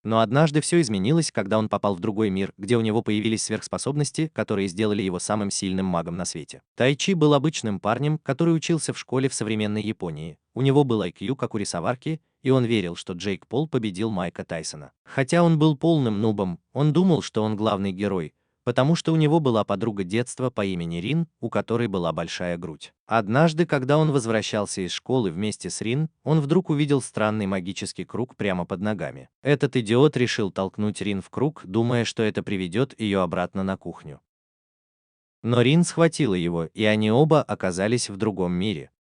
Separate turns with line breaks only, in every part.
Но однажды все изменилось, когда он попал в другой мир, где у него появились сверхспособности, которые сделали его самым сильным магом на свете. Тайчи был обычным парнем, который учился в школе в современной Японии. У него был IQ, как у рисоварки, и он верил, что Джейк Пол победил Майка Тайсона. Хотя он был полным нубом, он думал, что он главный герой, потому что у него была подруга детства по имени Рин, у которой была большая грудь. Однажды, когда он возвращался из школы вместе с Рин, он вдруг увидел странный магический круг прямо под ногами. Этот идиот решил толкнуть Рин в круг, думая, что это приведет ее обратно на кухню. Но Рин схватила его, и они оба оказались в другом мире.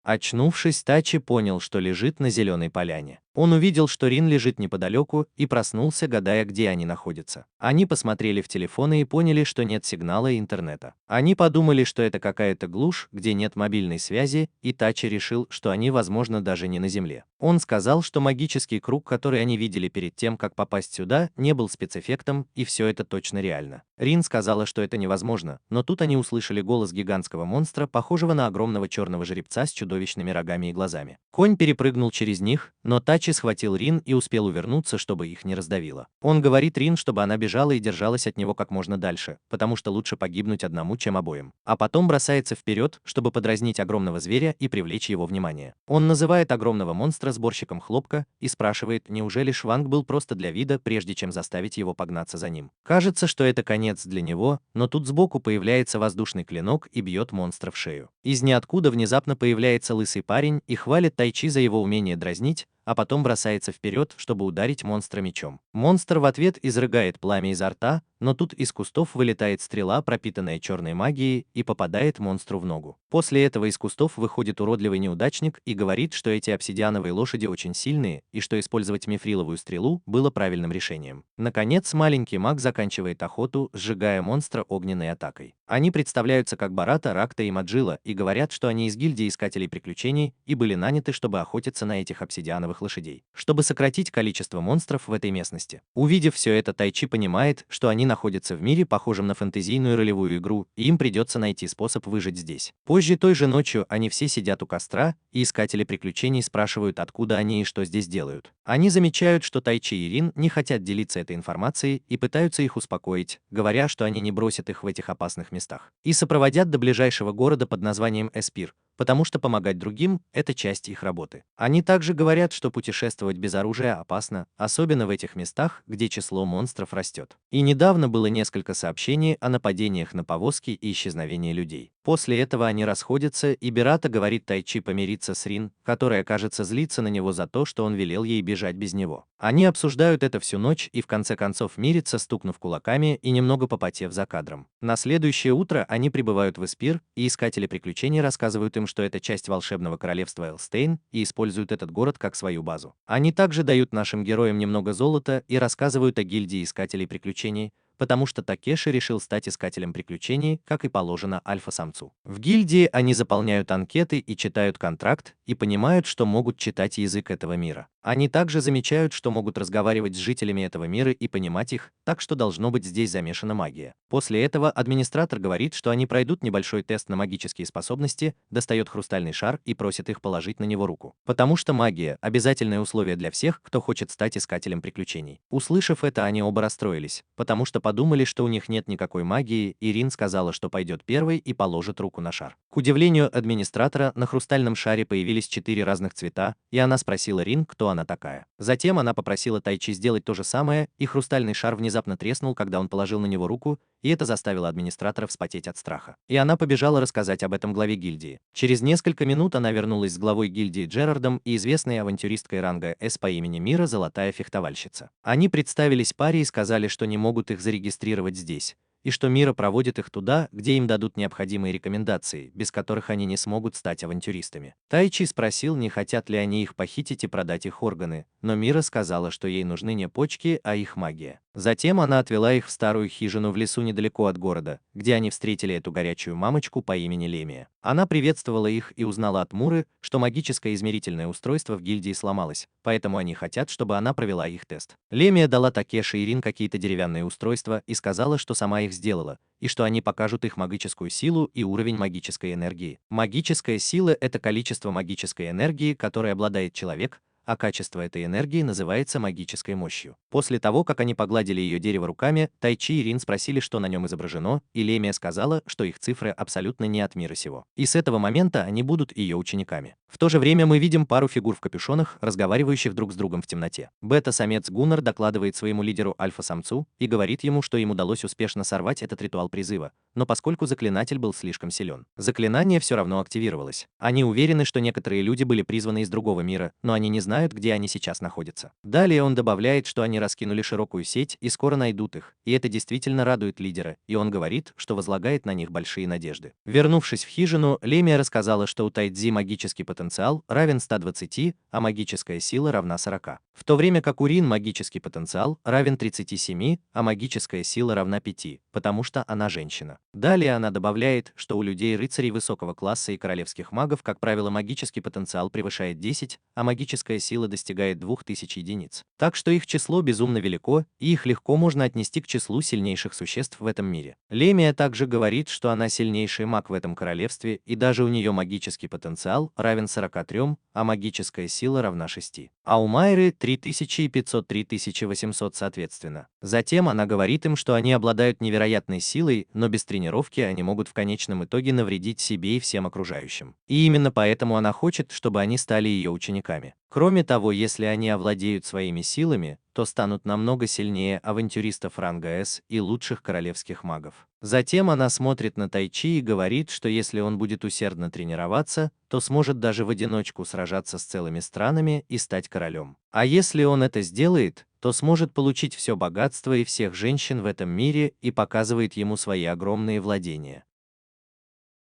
Очнувшись, Тачи понял, что лежит на зеленой поляне. Он увидел, что Рин лежит неподалеку, и проснулся, гадая, где они находятся. Они посмотрели в телефоны и поняли, что нет сигнала интернета. Они подумали, что это какая-то глушь, где нет мобильной связи, и Тачи решил, что они, возможно, даже не на Земле. Он сказал, что магический круг, который они видели перед тем, как попасть сюда, не был спецэффектом, и все это точно реально. Рин сказала, что это невозможно, но тут они услышали голос гигантского монстра, похожего на огромного черного жеребца с чудовищными рогами и глазами. Конь перепрыгнул через них, но Тачи схватил Рин и успел увернуться, чтобы их не раздавило. Он говорит Рин, чтобы она бежала и держалась от него как можно дальше, потому что лучше погибнуть одному, чем обоим. А потом бросается вперед, чтобы подразнить огромного зверя и привлечь его внимание. Он называет огромного монстра сборщиком хлопка и спрашивает, неужели Шванг был просто для вида, прежде чем заставить его погнаться за ним. Кажется, что это конец для него, но тут сбоку появляется воздушный клинок и бьет монстра в шею. Из ниоткуда внезапно появляется лысый парень и хвалит Тайчи за его умение дразнить, а потом бросается вперед, чтобы ударить монстра мечом. Монстр в ответ изрыгает пламя изо рта, но тут из кустов вылетает стрела, пропитанная черной магией, и попадает монстру в ногу. После этого из кустов выходит уродливый неудачник и говорит, что эти обсидиановые лошади очень сильные, и что использовать мифриловую стрелу было правильным решением. Наконец, маленький маг заканчивает охоту, сжигая монстра огненной атакой. Они представляются как Барата, Ракта и Маджилла и говорят, что они из гильдии искателей приключений и были наняты, чтобы охотиться на этих обсидиановых лошадей, чтобы сократить количество монстров в этой местности. Увидев все это, Тайчи понимает, что они находятся в мире, похожем на фэнтезийную ролевую игру, и им придется найти способ выжить здесь. Позже той же ночью они все сидят у костра, и искатели приключений спрашивают, откуда они и что здесь делают. Они замечают, что Тайчи и Рин не хотят делиться этой информацией и пытаются их успокоить, говоря, что они не бросят их в этих опасных местах и сопроводят до ближайшего города под названием Эспир, потому что помогать другим – это часть их работы. Они также говорят, что путешествовать без оружия опасно, особенно в этих местах, где число монстров растет. И недавно было несколько сообщений о нападениях на повозки и исчезновении людей. После этого они расходятся, и Берата говорит Тайчи помириться с Рин, которая, кажется, злится на него за то, что он велел ей бежать без него. Они обсуждают это всю ночь и в конце концов мирятся, стукнув кулаками и немного попотев за кадром. На следующее утро они прибывают в Эспир, и искатели приключений рассказывают им, что это часть волшебного королевства Элстейн, и используют этот город как свою базу. Они также дают нашим героям немного золота и рассказывают о гильдии искателей приключений, потому что Такеши решил стать искателем приключений, как и положено альфа-самцу. В гильдии они заполняют анкеты и читают контракт, и понимают, что могут читать язык этого мира. Они также замечают, что могут разговаривать с жителями этого мира и понимать их, так что должно быть здесь замешана магия. После этого администратор говорит, что они пройдут небольшой тест на магические способности, достает хрустальный шар и просит их положить на него руку. Потому что магия – обязательное условие для всех, кто хочет стать искателем приключений. Услышав это, они оба расстроились, потому что подумали, что у них нет никакой магии, и Рин сказала, что пойдет первой и положит руку на шар. К удивлению администратора, на хрустальном шаре появились 4 разных цвета, и она спросила Рин, кто она такая. Затем она попросила Тайчи сделать то же самое, и хрустальный шар внезапно треснул, когда он положил на него руку, и это заставило администратора вспотеть от страха. И она побежала рассказать об этом главе гильдии. Через несколько минут она вернулась с главой гильдии Джерардом и известной авантюристкой ранга С по имени Мира, золотая фехтовальщица. Они представились паре и сказали, что не могут их зарегистрировать здесь, и что Мира проводит их туда, где им дадут необходимые рекомендации, без которых они не смогут стать авантюристами. Тайчи спросил, не хотят ли они их похитить и продать их органы, но Мира сказала, что ей нужны не почки, а их магия. Затем она отвела их в старую хижину в лесу недалеко от города, где они встретили эту горячую мамочку по имени Лемия. Она приветствовала их и узнала от Муры, что магическое измерительное устройство в гильдии сломалось, поэтому они хотят, чтобы она провела их тест. Лемия дала Такеши и Рин какие-то деревянные устройства и сказала, что сама их сделала, и что они покажут их магическую силу и уровень магической энергии. Магическая сила – это количество магической энергии, которой обладает человек, а качество этой энергии называется магической мощью. После того, как они погладили ее дерево руками, Тайчи и Рин спросили, что на нем изображено, и Лемия сказала, что их цифры абсолютно не от мира сего. И с этого момента они будут ее учениками. В то же время мы видим пару фигур в капюшонах, разговаривающих друг с другом в темноте. Бета-самец Гуннар докладывает своему лидеру альфа-самцу и говорит ему, что им удалось успешно сорвать этот ритуал призыва, но поскольку заклинатель был слишком силен, заклинание все равно активировалось. Они уверены, что некоторые люди были призваны из другого мира, но они не знают, где они сейчас находятся. Далее он добавляет, что они раскинули широкую сеть и скоро найдут их, и это действительно радует лидера, и он говорит, что возлагает на них большие надежды. Вернувшись в хижину, Лемия рассказала, что у Тайцзи магический потенциал равен 120, а магическая сила равна 40. В то время как у Рин магический потенциал равен 37, а магическая сила равна 5, потому что она женщина. Далее она добавляет, что у людей-рыцарей высокого класса и королевских магов, как правило, магический потенциал превышает 10, а магическая сила достигает 2000 единиц. Так что их число безумно велико, и их легко можно отнести к числу сильнейших существ в этом мире. Лемия также говорит, что она сильнейший маг в этом королевстве, и даже у нее магический потенциал равен 43, а магическая сила равна 6. А у Майры 3500 3800 соответственно. Затем она говорит им, что они обладают невероятной силой, но без тренировки они могут в конечном итоге навредить себе и всем окружающим. И именно поэтому она хочет, чтобы они стали ее учениками. Кроме того, если они овладеют своими силами, то станут намного сильнее авантюристов ранга С и лучших королевских магов. Затем она смотрит на Тайчи и говорит, что если он будет усердно тренироваться, то сможет даже в одиночку сражаться с целыми странами и стать королем. А если он это сделает, то сможет получить все богатство и всех женщин в этом мире, и показывает ему свои огромные владения.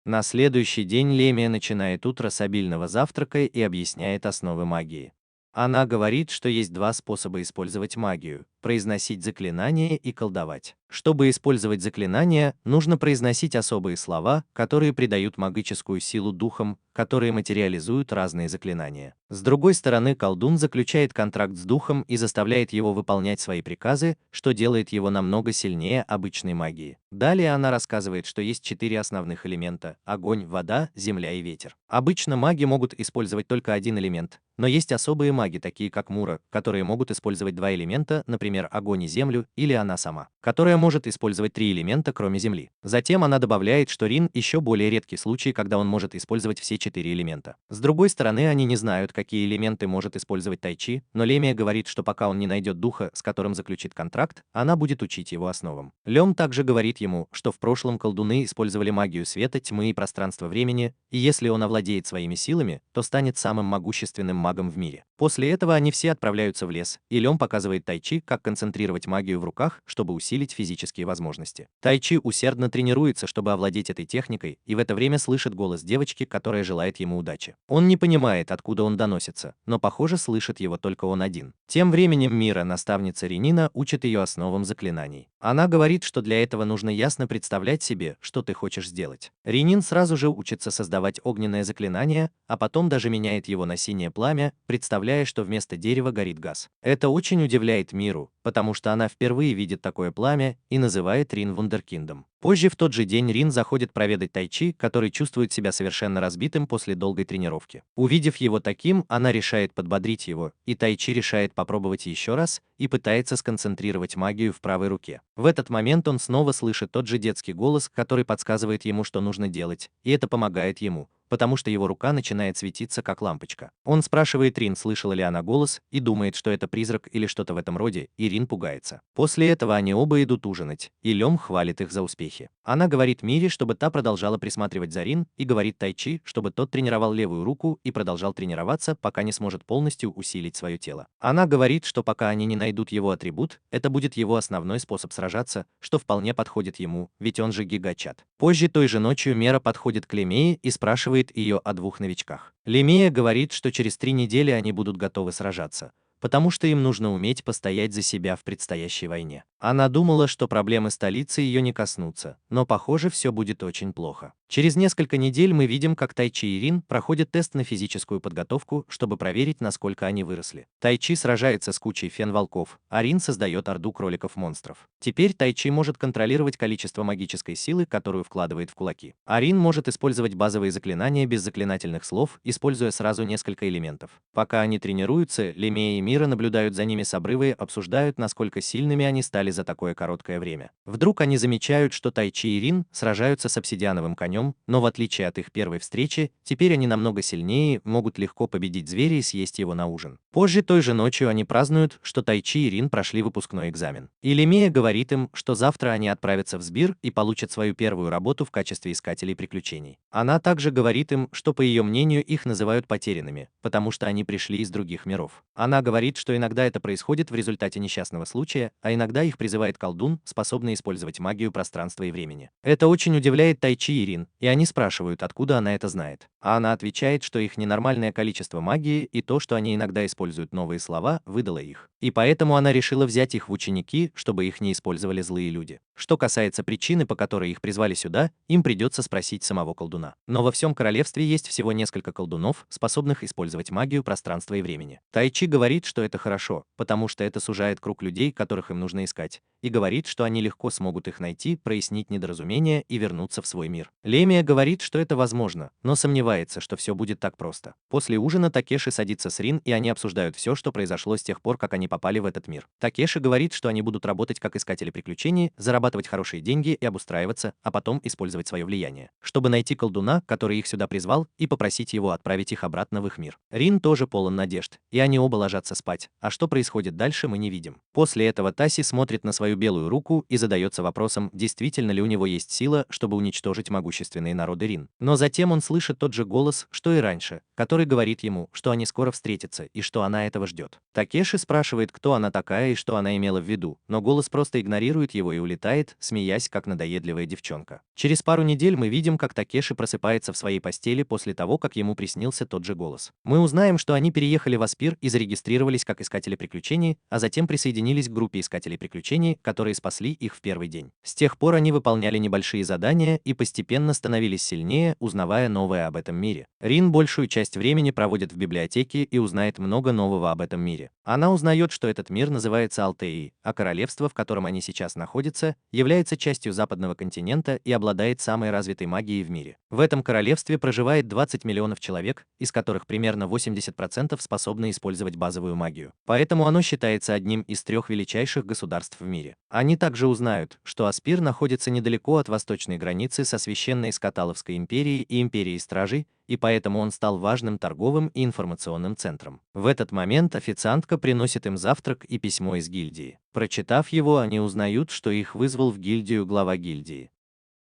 На следующий день Лемия начинает утро с обильного завтрака и объясняет основы магии. Она говорит, что есть два способа использовать магию – произносить заклинания и колдовать. Чтобы использовать заклинания, нужно произносить особые слова, которые придают магическую силу духам, которые материализуют разные заклинания. С другой стороны, колдун заключает контракт с духом и заставляет его выполнять свои приказы, что делает его намного сильнее обычной магии. Далее она рассказывает, что есть 4 основных элемента – огонь, вода, земля и ветер. Обычно маги могут использовать только один элемент, но есть особые маги, такие как Мура, которые могут использовать два элемента, например, огонь и землю, или она сама, которая может использовать 3 элемента, кроме земли. Затем она добавляет, что Рин еще более редкий случай, когда он может использовать все 4 элемента. С другой стороны, они не знают, какие элементы может использовать Тайчи, но Лемия говорит, что пока он не найдет духа, с которым заключит контракт, она будет учить его основам. Лем также говорит ему, что в прошлом колдуны использовали магию света, тьмы и пространства-времени, и если он овладеет своими силами, то станет самым могущественным магом в мире. После этого они все отправляются в лес, и Лем показывает Тайчи, как концентрировать магию в руках, чтобы усилить физические возможности. Тайчи усердно тренируется, чтобы овладеть этой техникой, и в это время слышит голос девочки, которая желает ему удачи. Он не понимает, откуда он доносится, но, похоже, слышит его только он один. Тем временем Мира, наставница Ренина, учит ее основам заклинаний. Она говорит, что для этого нужно ясно представлять себе, что ты хочешь сделать. Ренин сразу же учится создавать огненное заклинание, а потом даже меняет его на синее пламя, представляя, что вместо дерева горит газ. Это очень удивляет Миру, потому что она впервые видит такое пламя и называет Рин вундеркиндом. Позже в тот же день Рин заходит проведать Тайчи, который чувствует себя совершенно разбитым после долгой тренировки. Увидев его таким, она решает подбодрить его, и Тайчи решает попробовать еще раз и пытается сконцентрировать магию в правой руке. В этот момент он снова слышит тот же детский голос, который подсказывает ему, что нужно делать, и это помогает ему, потому что его рука начинает светиться как лампочка. Он спрашивает Рин, слышала ли она голос, и думает, что это призрак или что-то в этом роде, и Рин пугается. После этого они оба идут ужинать, и Лем хвалит их за успехи. Она говорит Мире, чтобы та продолжала присматривать за Рин, и говорит Тайчи, чтобы тот тренировал левую руку и продолжал тренироваться, пока не сможет полностью усилить свое тело. Она говорит, что пока они не найдут его атрибут, это будет его основной способ сражаться, что вполне подходит ему, ведь он же гигачат. Позже той же ночью Мера подходит к Лемее и спрашивает ее о двух новичках. Лемея говорит, что через 3 недели они будут готовы сражаться, потому что им нужно уметь постоять за себя в предстоящей войне. Она думала, что проблемы столицы ее не коснутся, но, похоже, все будет очень плохо. Через несколько недель мы видим, как Тайчи и Рин проходят тест на физическую подготовку, чтобы проверить, насколько они выросли. Тайчи сражается с кучей фен-волков, а Рин создает орду кроликов-монстров. Теперь Тайчи может контролировать количество магической силы, которую вкладывает в кулаки. А Рин может использовать базовые заклинания без заклинательных слов, используя сразу несколько элементов. Пока они тренируются, Лемея и Мира наблюдают за ними с обрыва и обсуждают, насколько сильными они стали за такое короткое время. Вдруг они замечают, что Тайчи и Рин сражаются с обсидиановым конем, но в отличие от их первой встречи, теперь они намного сильнее, могут легко победить зверя и съесть его на ужин. Позже той же ночью они празднуют, что Тайчи и Рин прошли выпускной экзамен. И Лемея говорит им, что завтра они отправятся в Сбир и получат свою первую работу в качестве искателей приключений. Она также говорит им, что по ее мнению их называют потерянными, потому что они пришли из других миров. Она говорит, что иногда это происходит в результате несчастного случая, а иногда их призывает колдун, способный использовать магию пространства и времени. Это очень удивляет Тайчи и Рин, и они спрашивают, откуда она это знает. А она отвечает, что их ненормальное количество магии и то, что они иногда используют новые слова, выдало их. И поэтому она решила взять их в ученики, чтобы их не использовали злые люди. Что касается причины, по которой их призвали сюда, им придется спросить самого колдуна. Но во всем королевстве есть всего несколько колдунов, способных использовать магию пространства и времени. Тайчи говорит, что это хорошо, потому что это сужает круг людей, которых им нужно искать, и говорит, что они легко смогут их найти, прояснить недоразумения и вернуться в свой мир. Лемия говорит, что это возможно, но сомневается, что все будет так просто. После ужина Такеши садится с Рин, и они обсуждают все, что произошло с тех пор, как они попали в этот мир. Такеши говорит, что они будут работать как искатели приключений, зарабатывать хорошие деньги и обустраиваться, а потом использовать свое влияние, чтобы найти колдуна, который их сюда призвал, и попросить его отправить их обратно в их мир. Рин тоже полон надежд, и они оба ложатся спать, а что происходит дальше, мы не видим. После этого Таси смотрит на свою белую руку и задается вопросом, действительно ли у него есть сила, чтобы уничтожить могущественные народы Рин. Но затем он слышит тот же голос, что и раньше, который говорит ему, что они скоро встретятся и что она этого ждет. Такеши спрашивает, кто она такая и что она имела в виду, но голос просто игнорирует его и улетает, смеясь, как надоедливая девчонка. Через пару недель мы видим, как Такеши просыпается в своей постели после того, как ему приснился тот же голос. Мы узнаем, что они переехали в Аспир и зарегистрировались как искатели приключений, а затем присоединились к группе искателей приключений, которые спасли их в первый день. С тех пор они выполняли небольшие задания и постепенно становились сильнее, узнавая новое об этом мире. Рин большую часть времени проводит в библиотеке и узнает много нового об этом мире. Она узнает, что этот мир называется Алтеей, а королевство, в котором они сейчас находятся, является частью западного континента и обладает самой развитой магией в мире. В этом королевстве проживает 20 миллионов человек, из которых примерно 80% способны использовать базовую магию. Поэтому оно считается одним из 3 величайших государств в мире. Они также узнают, что Аспир находится недалеко от восточной границы со священной Скаталовской империей и империей Стражей, и поэтому он стал важным торговым и информационным центром. В этот момент официантка приносит им завтрак и письмо из гильдии. Прочитав его, они узнают, что их вызвал в гильдию глава гильдии.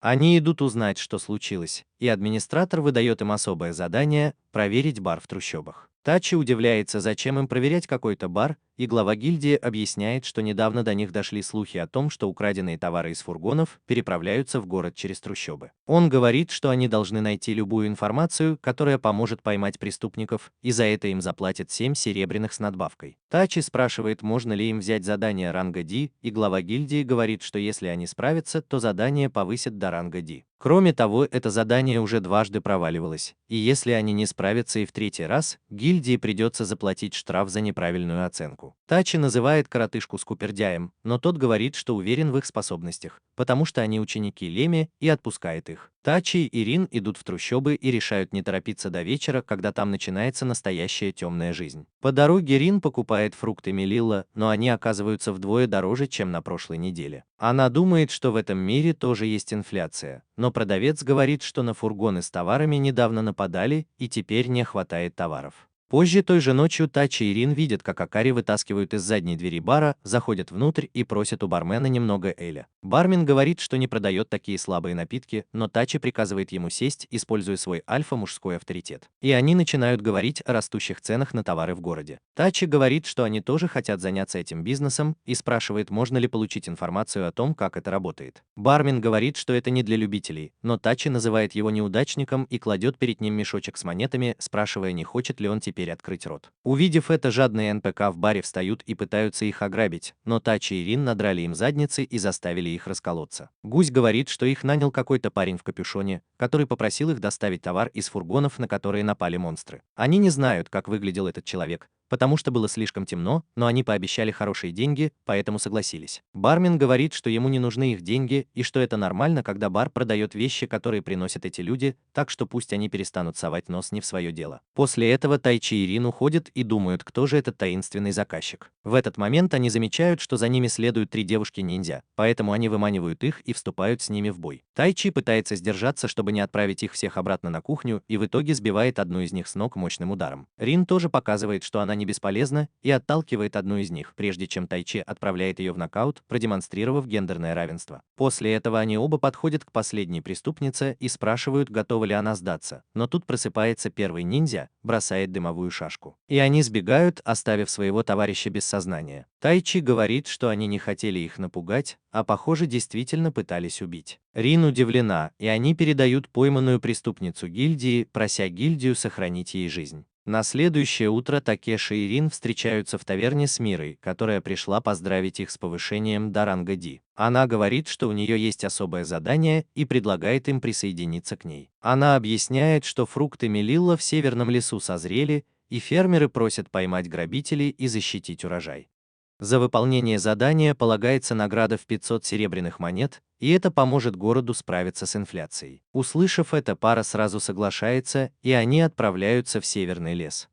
Они идут узнать, что случилось, и администратор выдает им особое задание – проверить бар в трущобах. Тачи удивляется, зачем им проверять какой-то бар, и глава гильдии объясняет, что недавно до них дошли слухи о том, что украденные товары из фургонов переправляются в город через трущобы. Он говорит, что они должны найти любую информацию, которая поможет поймать преступников, и за это им заплатят 7 серебряных с надбавкой. Тачи спрашивает, можно ли им взять задание ранга D, и глава гильдии говорит, что если они справятся, то задание повысит до ранга D. Кроме того, это задание уже дважды проваливалось, и если они не справятся и в 3-й раз, гильдии придется заплатить штраф за неправильную оценку. Тачи называет коротышку скупердяем, но тот говорит, что уверен в их способностях, потому что они ученики Леми, и отпускает их. Тачи и Рин идут в трущобы и решают не торопиться до вечера, когда там начинается настоящая темная жизнь. По дороге Рин покупает фрукты Мелилла, но они оказываются вдвое дороже, чем на прошлой неделе. Она думает, что в этом мире тоже есть инфляция, но продавец говорит, что на фургоны с товарами недавно нападали и теперь не хватает товаров. Позже той же ночью Тачи и Рин видят, как Акари вытаскивают из задней двери бара, заходят внутрь и просят у бармена немного эля. Бармен говорит, что не продает такие слабые напитки, но Тачи приказывает ему сесть, используя свой альфа-мужской авторитет. И они начинают говорить о растущих ценах на товары в городе. Тачи говорит, что они тоже хотят заняться этим бизнесом, и спрашивает, можно ли получить информацию о том, как это работает. Бармен говорит, что это не для любителей, но Тачи называет его неудачником и кладет перед ним мешочек с монетами, спрашивая, не хочет ли он теперь теперь открыть рот. Увидев это, жадные НПК в баре встают и пытаются их ограбить, но Тачи и Рин надрали им задницы и заставили их расколоться. Гусь говорит, что их нанял какой-то парень в капюшоне, который попросил их доставить товар из фургонов, на которые напали монстры. Они не знают, как выглядел этот человек, потому что было слишком темно, но они пообещали хорошие деньги, поэтому согласились. Бармен говорит, что ему не нужны их деньги и что это нормально, когда бар продает вещи, которые приносят эти люди, так что пусть они перестанут совать нос не в свое дело. После этого Тайчи и Рин уходят и думают, кто же этот таинственный заказчик. В этот момент они замечают, что за ними следуют 3 девушки-ниндзя, поэтому они выманивают их и вступают с ними в бой. Тайчи пытается сдержаться, чтобы не отправить их всех обратно на кухню, и в итоге сбивает одну из них с ног мощным ударом. Рин тоже показывает, что она не бесполезна, и отталкивает одну из них, прежде чем Тайчи отправляет ее в нокаут, продемонстрировав гендерное равенство. После этого они оба подходят к последней преступнице и спрашивают, готова ли она сдаться, но тут просыпается первый ниндзя, бросает дымовую шашку. И они сбегают, оставив своего товарища без сознания. Тайчи говорит, что они не хотели их напугать, а похоже действительно пытались убить. Рин удивлена, и они передают пойманную преступницу гильдии, прося гильдию сохранить ей жизнь. На следующее утро Такеши и Рин встречаются в таверне с Мирой, которая пришла поздравить их с повышением до ранга Ди. Она говорит, что у нее есть особое задание и предлагает им присоединиться к ней. Она объясняет, что фрукты Мелилла в северном лесу созрели, и фермеры просят поймать грабителей и защитить урожай. За выполнение задания полагается награда в 500 серебряных монет, и это поможет городу справиться с инфляцией. Услышав это, пара сразу соглашается, и они отправляются в северный лес.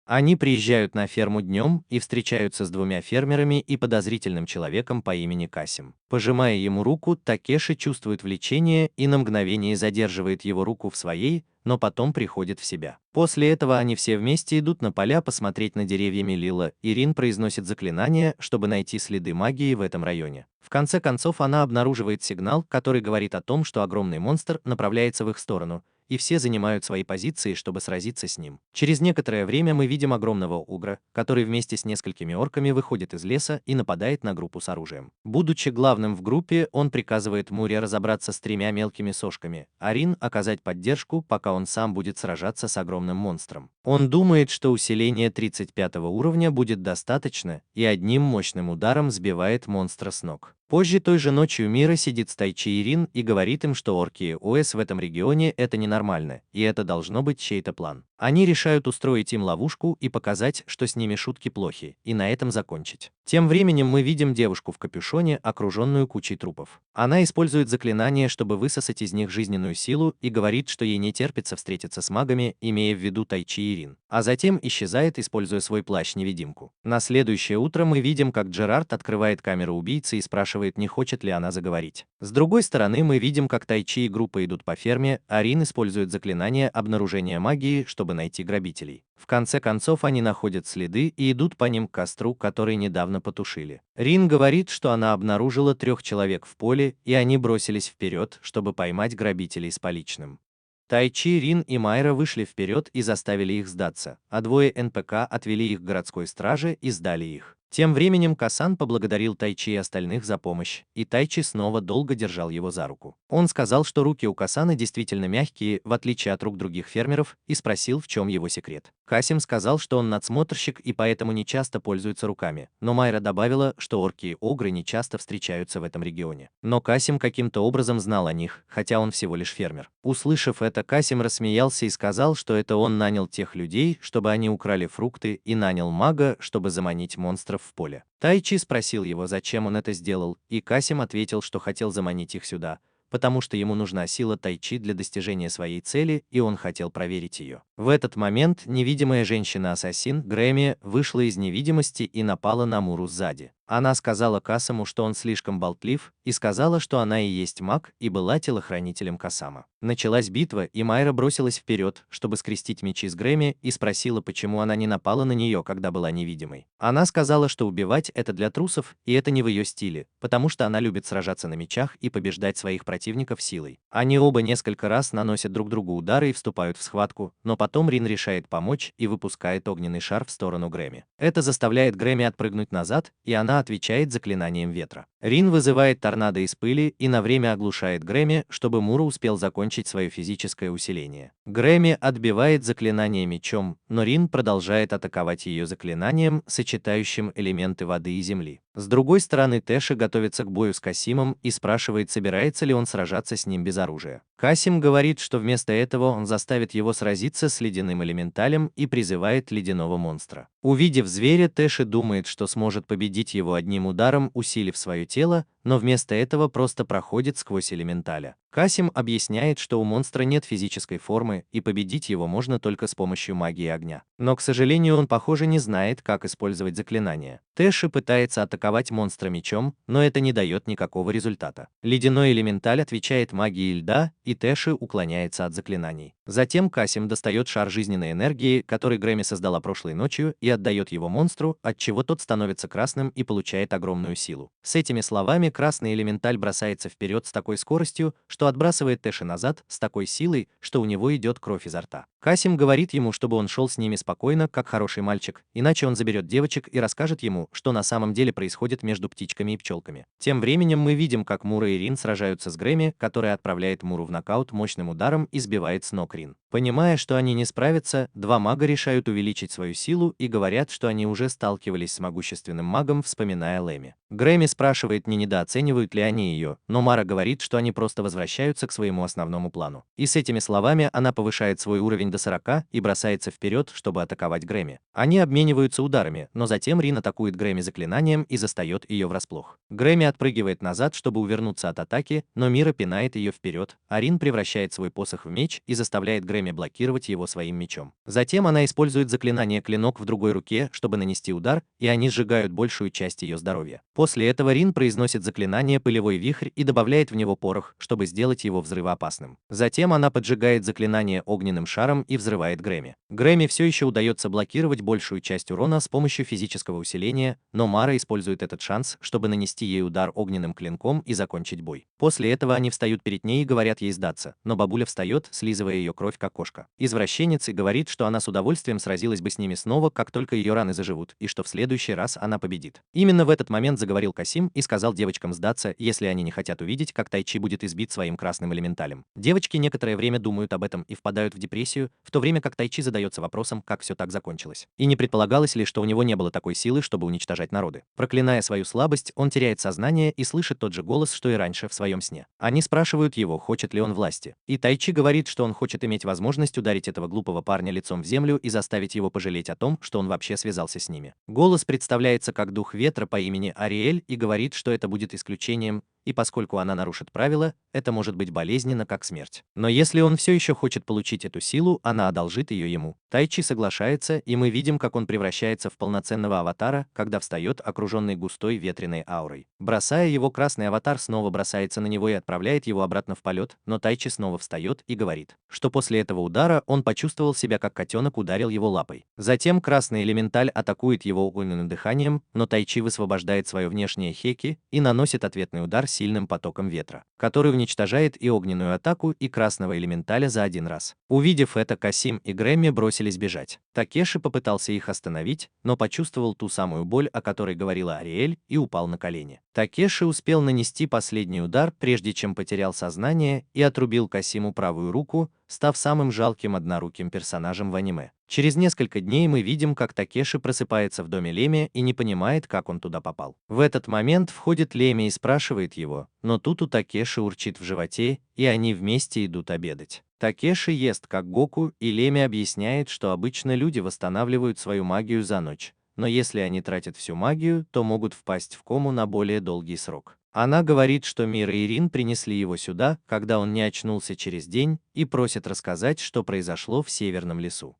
Они приезжают на ферму днем и встречаются с 2 фермерами и подозрительным человеком по имени Касим. Пожимая ему руку, Такеши чувствует влечение и на мгновение задерживает его руку в своей, но потом приходит в себя. После этого они все вместе идут на поля посмотреть на деревья Мелилла, и Рин произносит заклинание, чтобы найти следы магии в этом районе. В конце концов она обнаруживает сигнал, который говорит о том, что огромный монстр направляется в их сторону, и все занимают свои позиции, чтобы сразиться с ним. Через некоторое время мы видим огромного угра, который вместе с несколькими орками выходит из леса и нападает на группу с оружием. Будучи главным в группе, он приказывает Муре разобраться с 3 мелкими сошками, а Рин оказать поддержку, пока он сам будет сражаться с огромным монстром. Он думает, что усиление 35 уровня будет достаточно, и одним мощным ударом сбивает монстра с ног. Позже той же ночью Мира сидит с Тайчи и Рин и говорит им, что орки и ОС в этом регионе это ненормально, и это должно быть чей-то план. Они решают устроить им ловушку и показать, что с ними шутки плохи, и на этом закончить. Тем временем мы видим девушку в капюшоне, окруженную кучей трупов. Она использует заклинание, чтобы высосать из них жизненную силу, и говорит, что ей не терпится встретиться с магами, имея в виду Тайчи и Рин. А затем исчезает, используя свой плащ-невидимку. На следующее утро мы видим, как Джерард открывает камеру убийцы и спрашивает, не хочет ли она заговорить. С другой стороны, мы видим, как Тайчи и группа идут по ферме, а Рин использует заклинание обнаружения магии, чтобы найти грабителей. В конце концов они находят следы и идут по ним к костру, который недавно потушили. Рин говорит, что она обнаружила 3 человек в поле, и они бросились вперед, чтобы поймать грабителей с поличным. Тайчи, Рин и Майра вышли вперед и заставили их сдаться, а 2 НПК отвели их к городской страже и сдали их. Тем временем Касан поблагодарил Тайчи и остальных за помощь, и Тайчи снова долго держал его за руку. Он сказал, что руки у Касана действительно мягкие, в отличие от рук других фермеров, и спросил, в чем его секрет. Касим сказал, что он надсмотрщик и поэтому не часто пользуется руками, но Майра добавила, что орки и огры не часто встречаются в этом регионе. Но Касим каким-то образом знал о них, хотя он всего лишь фермер. Услышав это, Касим рассмеялся и сказал, что это он нанял тех людей, чтобы они украли фрукты, и нанял мага, чтобы заманить монстров в поле. Тайчи спросил его, зачем он это сделал, и Касим ответил, что хотел заманить их сюда, потому что ему нужна сила Тайчи для достижения своей цели, и он хотел проверить ее. В этот момент невидимая женщина-ассасин Грэмми вышла из невидимости и напала на Муру сзади. Она сказала Касаму, что он слишком болтлив, и сказала, что она и есть маг, и была телохранителем Касама. Началась битва, и Майра бросилась вперед, чтобы скрестить мечи с Грэмми, и спросила, почему она не напала на нее, когда была невидимой. Она сказала, что убивать это для трусов, и это не в ее стиле, потому что она любит сражаться на мечах и побеждать своих противников силой. Они оба несколько раз наносят друг другу удары и вступают в схватку, но потом Рин решает помочь и выпускает огненный шар в сторону Грэмми. Это заставляет Грэмми отпрыгнуть назад, и она отвечает заклинанием ветра. Рин вызывает торнадо из пыли и на время оглушает Грэмми, чтобы Мура успел закончить свое физическое усиление. Грэмми отбивает заклинание мечом, но Рин продолжает атаковать ее заклинанием, сочетающим элементы воды и земли. С другой стороны, Тэши готовится к бою с Касимом и спрашивает, собирается ли он сражаться с ним без оружия. Касим говорит, что вместо этого он заставит его сразиться с ледяным элементалем и призывает ледяного монстра. Увидев зверя, Тэши думает, что сможет победить его одним ударом, усилив свое тело, но вместо этого просто проходит сквозь элементаля. Касим объясняет, что у монстра нет физической формы, и победить его можно только с помощью магии огня. Но, к сожалению, он, похоже, не знает, как использовать заклинание. Тэши пытается атаковать монстра мечом, но это не дает никакого результата. Ледяной элементаль отвечает магией льда, и Тэши уклоняется от заклинаний. Затем Касим достает шар жизненной энергии, который Грэмми создала прошлой ночью, и отдает его монстру, отчего тот становится красным и получает огромную силу. С этими словами красный элементаль бросается вперед с такой скоростью, что отбрасывает Тэши назад с такой силой, что у него идет кровь изо рта. Касим говорит ему, чтобы он шел с ними спокойно, как хороший мальчик, иначе он заберет девочек и расскажет ему, что на самом деле происходит между птичками и пчелками. Тем временем мы видим, как Мура и Рин сражаются с Грэмми, который отправляет Муру в нокаут мощным ударом и сбивает с ног Рин. Понимая, что они не справятся, два мага решают увеличить свою силу и говорят, что они уже сталкивались с могущественным магом, вспоминая Лэми. Грэмми спрашивает, не недооценивают ли они ее, но Мара говорит, что они просто возвращаются к своему основному плану. И с этими словами она повышает свой уровень до 40 и бросается вперед, чтобы атаковать Грэмми. Они обмениваются ударами, но затем Рин атакует Грэмми заклинанием и застает ее врасплох. Грэмми отпрыгивает назад, чтобы увернуться от атаки, но Мира пинает ее вперед, а Рин превращает свой посох в меч и заставляет Грэмми блокировать его своим мечом. Затем она использует заклинание «Клинок в другой руке», чтобы нанести удар, и они сжигают большую часть ее здоровья. После этого Рин произносит заклинание «Пылевой вихрь» и добавляет в него порох, чтобы сделать его взрывоопасным. Затем она поджигает заклинание огненным шаром и взрывает Грэмми. Грэмми все еще удается блокировать большую часть урона с помощью физического усиления, но Мара использует этот шанс, чтобы нанести ей удар огненным клинком и закончить бой. После этого они встают перед ней и говорят ей сдаться, но бабуля встает, слизывая ее кровь как кошка. Извращенец и говорит, что она с удовольствием сразилась бы с ними снова, как только ее раны заживут, и что в следующий раз она победит. Именно в этот момент заговорил Касим и сказал девочкам сдаться, если они не хотят увидеть, как Тайчи будет избит своим красным элементалем. Девочки некоторое время думают об этом и впадают в депрессию, в то время как Тайчи задается вопросом, как все так закончилось. И не предполагалось ли, что у него не было такой силы, чтобы уничтожать народы. Проклиная свою слабость, он теряет сознание и слышит тот же голос, что и раньше в своем сне. Они спрашивают его, хочет ли он власти. И Тайчи говорит, что он хочет иметь возможность ударить этого глупого парня лицом в землю и заставить его пожалеть о том, что он вообще связался с ними. Голос представляется как дух ветра по имени Ариэль и говорит, что это будет исключением, и поскольку она нарушит правила, это может быть болезненно, как смерть. Но если он все еще хочет получить эту силу, она одолжит ее ему. Тайчи соглашается, и мы видим, как он превращается в полноценного аватара, когда встает, окруженный густой ветреной аурой. Бросая его, красный аватар снова бросается на него и отправляет его обратно в полет, но Тайчи снова встает и говорит, что после этого удара он почувствовал себя, как котенок ударил его лапой. Затем красный элементаль атакует его огненным дыханием, но Тайчи высвобождает свое внешнее хеки и наносит ответный удар сильным потоком ветра, который уничтожает и огненную атаку, и красного элементаля за один раз. Увидев это, Касим и Грэмми бросились бежать. Такеши попытался их остановить, но почувствовал ту самую боль, о которой говорила Ариэль, и упал на колени. Такеши успел нанести последний удар, прежде чем потерял сознание и отрубил Касиму правую руку, став самым жалким одноруким персонажем в аниме. Через несколько дней мы видим, как Такеши просыпается в доме Леми и не понимает, как он туда попал. В этот момент входит Леми и спрашивает его, но тут у Такеши урчит в животе, и они вместе идут обедать. Такеши ест как Гоку, и Леми объясняет, что обычно люди восстанавливают свою магию за ночь, но если они тратят всю магию, то могут впасть в кому на более долгий срок. Она говорит, что Мира и Рин принесли его сюда, когда он не очнулся через день, и просит рассказать, что произошло в Северном лесу.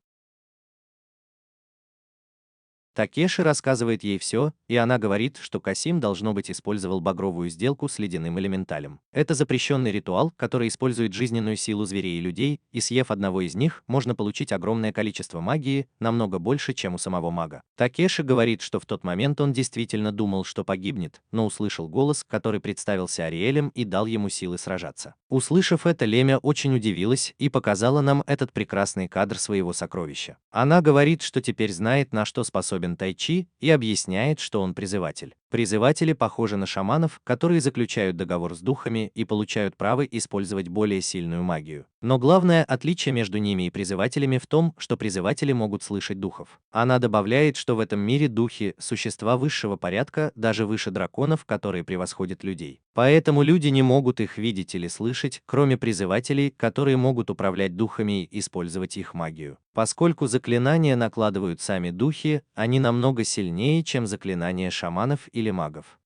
Такеши рассказывает ей все, и она говорит, что Касим, должно быть, использовал багровую сделку с ледяным элементалем. Это запрещенный ритуал, который использует жизненную силу зверей и людей, и съев одного из них, можно получить огромное количество магии, намного больше, чем у самого мага. Такеши говорит, что в тот момент он действительно думал, что погибнет, но услышал голос, который представился Ариэлем и дал ему силы сражаться. Услышав это, Лемя очень удивилась и показала нам этот прекрасный кадр своего сокровища. Она говорит, что теперь знает, на что способен Тайчи, и объясняет, что он призыватель. Призыватели похожи на шаманов, которые заключают договор с духами и получают право использовать более сильную магию. Но главное отличие между ними и призывателями в том, что призыватели могут слышать духов. Она добавляет, что в этом мире духи – существа высшего порядка, даже выше драконов, которые превосходят людей. Поэтому люди не могут их видеть или слышать, кроме призывателей, которые могут управлять духами и использовать их магию. Поскольку заклинания накладывают сами духи, они намного сильнее, чем заклинания шаманов или магов.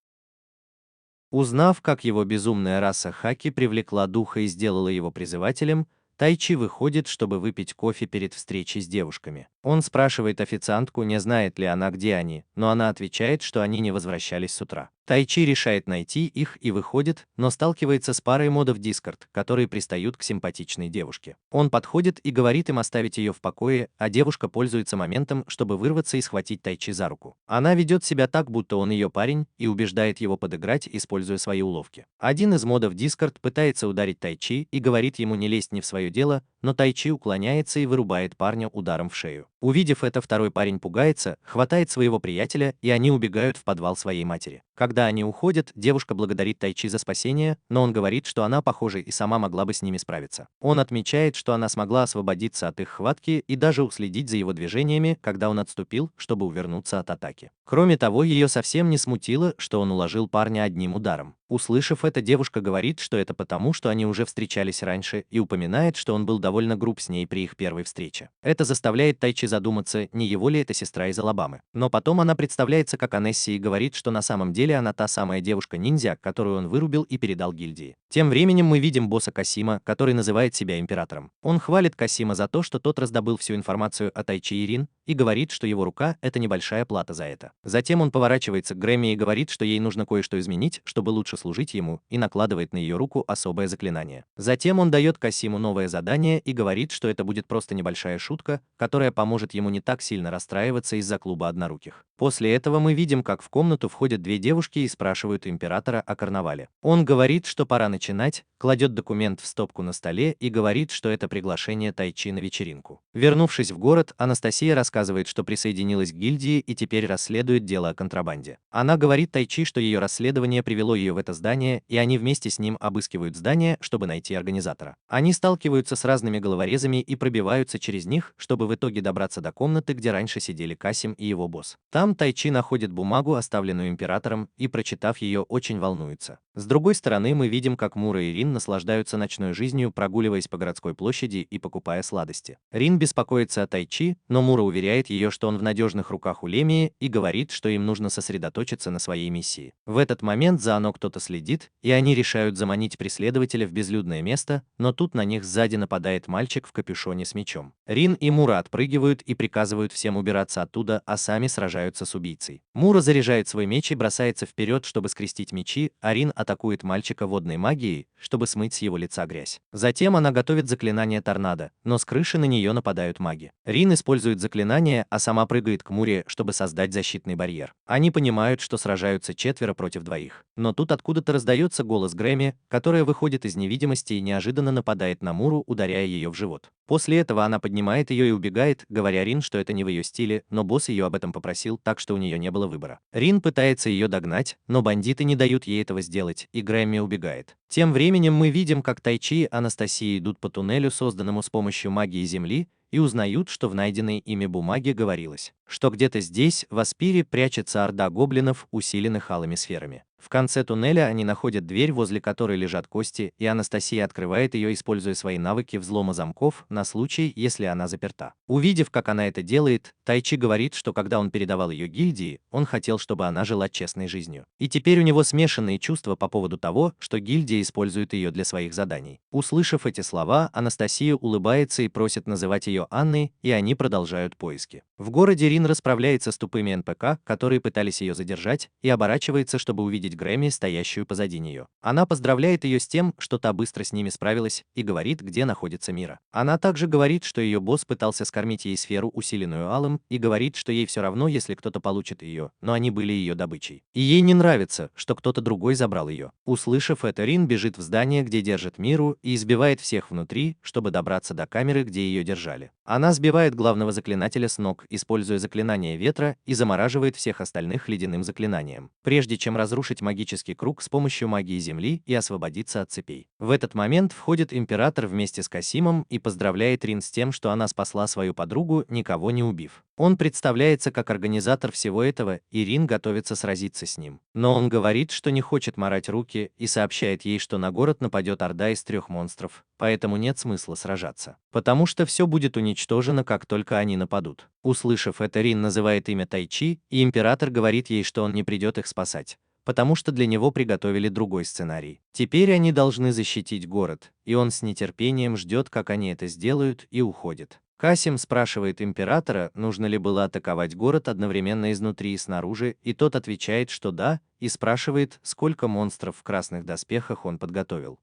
Узнав, как его безумная раса Хаки привлекла духа и сделала его призывателем, Тайчи выходит, чтобы выпить кофе перед встречей с девушками. Он спрашивает официантку, не знает ли она, где они, но она отвечает, что они не возвращались с утра. Тайчи решает найти их и выходит, но сталкивается с парой модов Discord, которые пристают к симпатичной девушке. Он подходит и говорит им оставить ее в покое, а девушка пользуется моментом, чтобы вырваться и схватить Тайчи за руку. Она ведет себя так, будто он ее парень, и убеждает его подыграть, используя свои уловки. Один из модов Discord пытается ударить Тайчи и говорит ему не лезть не в свое дело, но Тайчи уклоняется и вырубает парня ударом в шею. Увидев это, второй парень пугается, хватает своего приятеля, и они убегают в подвал своей матери. Когда они уходят, девушка благодарит Тайчи за спасение, но он говорит, что она, похоже, и сама могла бы с ними справиться. Он отмечает, что она смогла освободиться от их хватки и даже уследить за его движениями, когда он отступил, чтобы увернуться от атаки. Кроме того, ее совсем не смутило, что он уложил парня одним ударом. Услышав это, девушка говорит, что это потому, что они уже встречались раньше, и упоминает, что он был довольно груб с ней при их первой встрече. Это заставляет Тайчи задуматься, не его ли это сестра из Алабамы. Но потом она представляется как Анесси и говорит, что на самом деле она та самая девушка-ниндзя, которую он вырубил и передал гильдии. Тем временем мы видим босса Касима, который называет себя императором. Он хвалит Касима за то, что тот раздобыл всю информацию о Тайчи и Рин, и говорит, что его рука – это небольшая плата за это. Затем он поворачивается к Грэмми и говорит, что ей нужно кое-что изменить, чтобы лучше служить ему, и накладывает на ее руку особое заклинание. Затем он дает Касиму новое задание и говорит, что это будет просто небольшая шутка, которая поможет ему не так сильно расстраиваться из-за клуба одноруких. После этого мы видим, как в комнату входят две девушки и спрашивают императора о карнавале. Он говорит, что пора начинать, кладет документ в стопку на столе и говорит, что это приглашение Тайчи на вечеринку. Вернувшись в город, Анастасия рассказывает, что присоединилась к гильдии и теперь расследует дело о контрабанде. Она говорит Тайчи, что ее расследование привело ее в это здание, и они вместе с ним обыскивают здание, чтобы найти организатора. Они сталкиваются с разными головорезами и пробиваются через них, чтобы в итоге добраться до комнаты, где раньше сидели Касим и его босс. Там Тайчи находит бумагу, оставленную императором, и, прочитав ее, очень волнуется. С другой стороны, мы видим, как Мура и Рин наслаждаются ночной жизнью, прогуливаясь по городской площади и покупая сладости. Рин беспокоится о Тайчи, но Мура уверяет ее, что он в надежных руках у Лемии, и говорит, что им нужно сосредоточиться на своей миссии. В этот момент за Ано кто-то следит, и они решают заманить преследователя в безлюдное место, но тут на них сзади нападает мальчик в капюшоне с мечом. Рин и Мура отпрыгивают и приказывают всем убираться оттуда, а сами сражаются с убийцей. Мура заряжает свой меч и бросается вперед, чтобы скрестить мечи, а Рин атакует мальчика водной магией, чтобы смыть с его лица грязь. Затем она готовит заклинание торнадо, но с крыши на нее нападают маги. Рин использует заклинание, а сама прыгает к Муре, чтобы создать защитный барьер. Они понимают, что сражаются четверо против двоих. Но тут откуда-то раздается голос Грэмми, которая выходит из невидимости и неожиданно нападает на Муру, ударяя ее в живот. После этого она поднимает ее и убегает, говоря Рин, что это не в ее стиле, но босс ее об этом попросил, так что у нее не было выбора. Рин пытается ее догнать, но бандиты не дают ей этого сделать, и Грэмми убегает. Тем временем мы видим, как Тайчи и Анастасия идут по туннелю, созданному с помощью магии Земли, и узнают, что в найденной ими бумаге говорилось, что где-то здесь, в Аспире, прячется орда гоблинов, усиленных алыми сферами. В конце туннеля они находят дверь, возле которой лежат кости, и Анастасия открывает ее, используя свои навыки взлома замков на случай, если она заперта. Увидев, как она это делает, Тайчи говорит, что когда он передавал ее гильдии, он хотел, чтобы она жила честной жизнью. И теперь у него смешанные чувства по поводу того, что гильдия использует ее для своих заданий. Услышав эти слова, Анастасия улыбается и просит называть ее Анной, и они продолжают поиски. В городе Рин расправляется с тупыми НПК, которые пытались ее задержать, и оборачивается, чтобы увидеть увидеть Грэмми, стоящую позади нее. Она поздравляет ее с тем, что та быстро с ними справилась, и говорит, где находится Мира. Она также говорит, что ее босс пытался скормить ей сферу, усиленную алым, и говорит, что ей все равно, если кто-то получит ее, но они были ее добычей. И ей не нравится, что кто-то другой забрал ее. Услышав это, Рин бежит в здание, где держит Миру, и избивает всех внутри, чтобы добраться до камеры, где ее держали. Она сбивает главного заклинателя с ног, используя заклинание ветра, и замораживает всех остальных ледяным заклинанием, прежде чем разрушить магический круг с помощью магии земли и освободиться от цепей. В этот момент входит император вместе с Касимом и поздравляет Рин с тем, что она спасла свою подругу, никого не убив. Он представляется как организатор всего этого, и Рин готовится сразиться с ним. Но он говорит, что не хочет марать руки, и сообщает ей, что на город нападет орда из 3 монстров, поэтому нет смысла сражаться. Потому что все будет уничтожено, как только они нападут. Услышав это, Рин называет имя Тайчи, и император говорит ей, что он не придет их спасать, потому что для него приготовили другой сценарий. Теперь они должны защитить город, и он с нетерпением ждет, как они это сделают, и уходит. Касим спрашивает императора, нужно ли было атаковать город одновременно изнутри и снаружи, и тот отвечает, что да, и спрашивает, сколько монстров в красных доспехах он подготовил.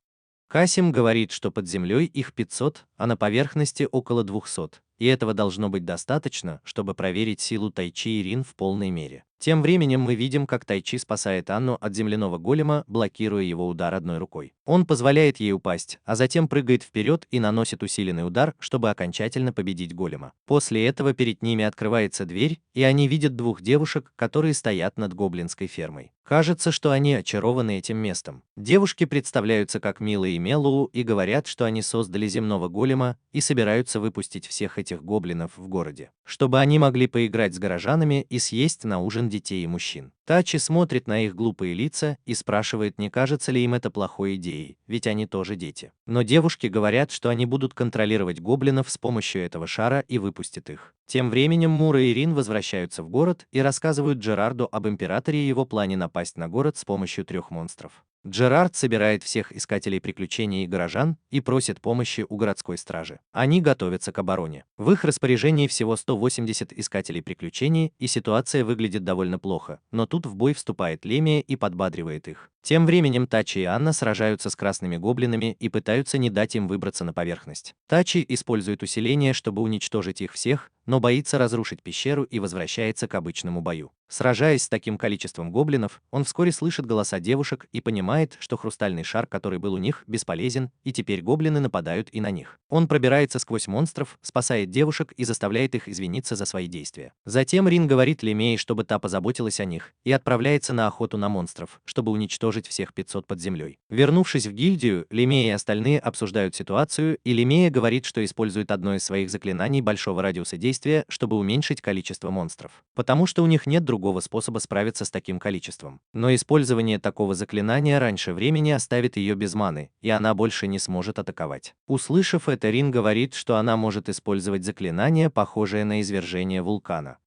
Касим говорит, что под землей их 500, а на поверхности около 200, и этого должно быть достаточно, чтобы проверить силу Тайчи и Рин в полной мере. Тем временем мы видим, как Тайчи спасает Анну от земляного голема, блокируя его удар одной рукой. Он позволяет ей упасть, а затем прыгает вперед и наносит усиленный удар, чтобы окончательно победить голема. После этого перед ними открывается дверь, и они видят 2 девушек, которые стоят над гоблинской фермой. Кажется, что они очарованы этим местом. Девушки представляются как Мила и Меллоу и говорят, что они создали земного голема и собираются выпустить всех этих гоблинов в городе, чтобы они могли поиграть с горожанами и съесть на ужин детей и мужчин. Тачи смотрит на их глупые лица и спрашивает, не кажется ли им это плохой идеей, ведь они тоже дети. Но девушки говорят, что они будут контролировать гоблинов с помощью этого шара и выпустят их. Тем временем Мура и Рин возвращаются в город и рассказывают Джерарду об императоре и его плане напасть на город с помощью 3 монстров. Джерард собирает всех искателей приключений и горожан и просит помощи у городской стражи. Они готовятся к обороне. В их распоряжении всего 180 искателей приключений, и ситуация выглядит довольно плохо, но тут в бой вступает Лемия и подбадривает их. Тем временем Тачи и Анна сражаются с красными гоблинами и пытаются не дать им выбраться на поверхность. Тачи использует усиление, чтобы уничтожить их всех, но боится разрушить пещеру и возвращается к обычному бою. Сражаясь с таким количеством гоблинов, он вскоре слышит голоса девушек и понимает, что хрустальный шар, который был у них, бесполезен, и теперь гоблины нападают и на них. Он пробирается сквозь монстров, спасает девушек и заставляет их извиниться за свои действия. Затем Рин говорит Лемее, чтобы та позаботилась о них, и отправляется на охоту на монстров, чтобы уничтожить всех 500 под землей. Вернувшись в гильдию, Лемея и остальные обсуждают ситуацию, и Лемея говорит, что использует одно из своих заклинаний большого радиуса действия, чтобы уменьшить количество монстров, потому что у них нет другого способа справиться с таким количеством. Но использование такого заклинания раньше времени оставит ее без маны, и она больше не сможет атаковать. Услышав это, Рин говорит, что она может использовать заклинание, похожее на извержение вулкана.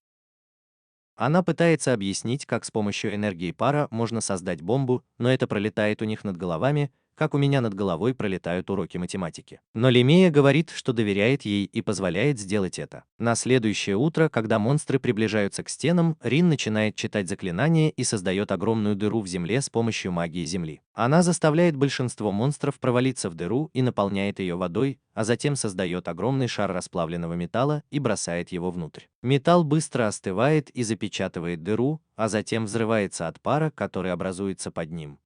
Она пытается объяснить, как с помощью энергии пара можно создать бомбу, но это пролетает у них над головами, как у меня над головой пролетают уроки математики. Но Лемея говорит, что доверяет ей и позволяет сделать это. На следующее утро, когда монстры приближаются к стенам, Рин начинает читать заклинание и создает огромную дыру в земле с помощью магии земли. Она заставляет большинство монстров провалиться в дыру и наполняет ее водой, а затем создает огромный шар расплавленного металла и бросает его внутрь. Металл быстро остывает и запечатывает дыру, а затем взрывается от пара, который образуется под ним.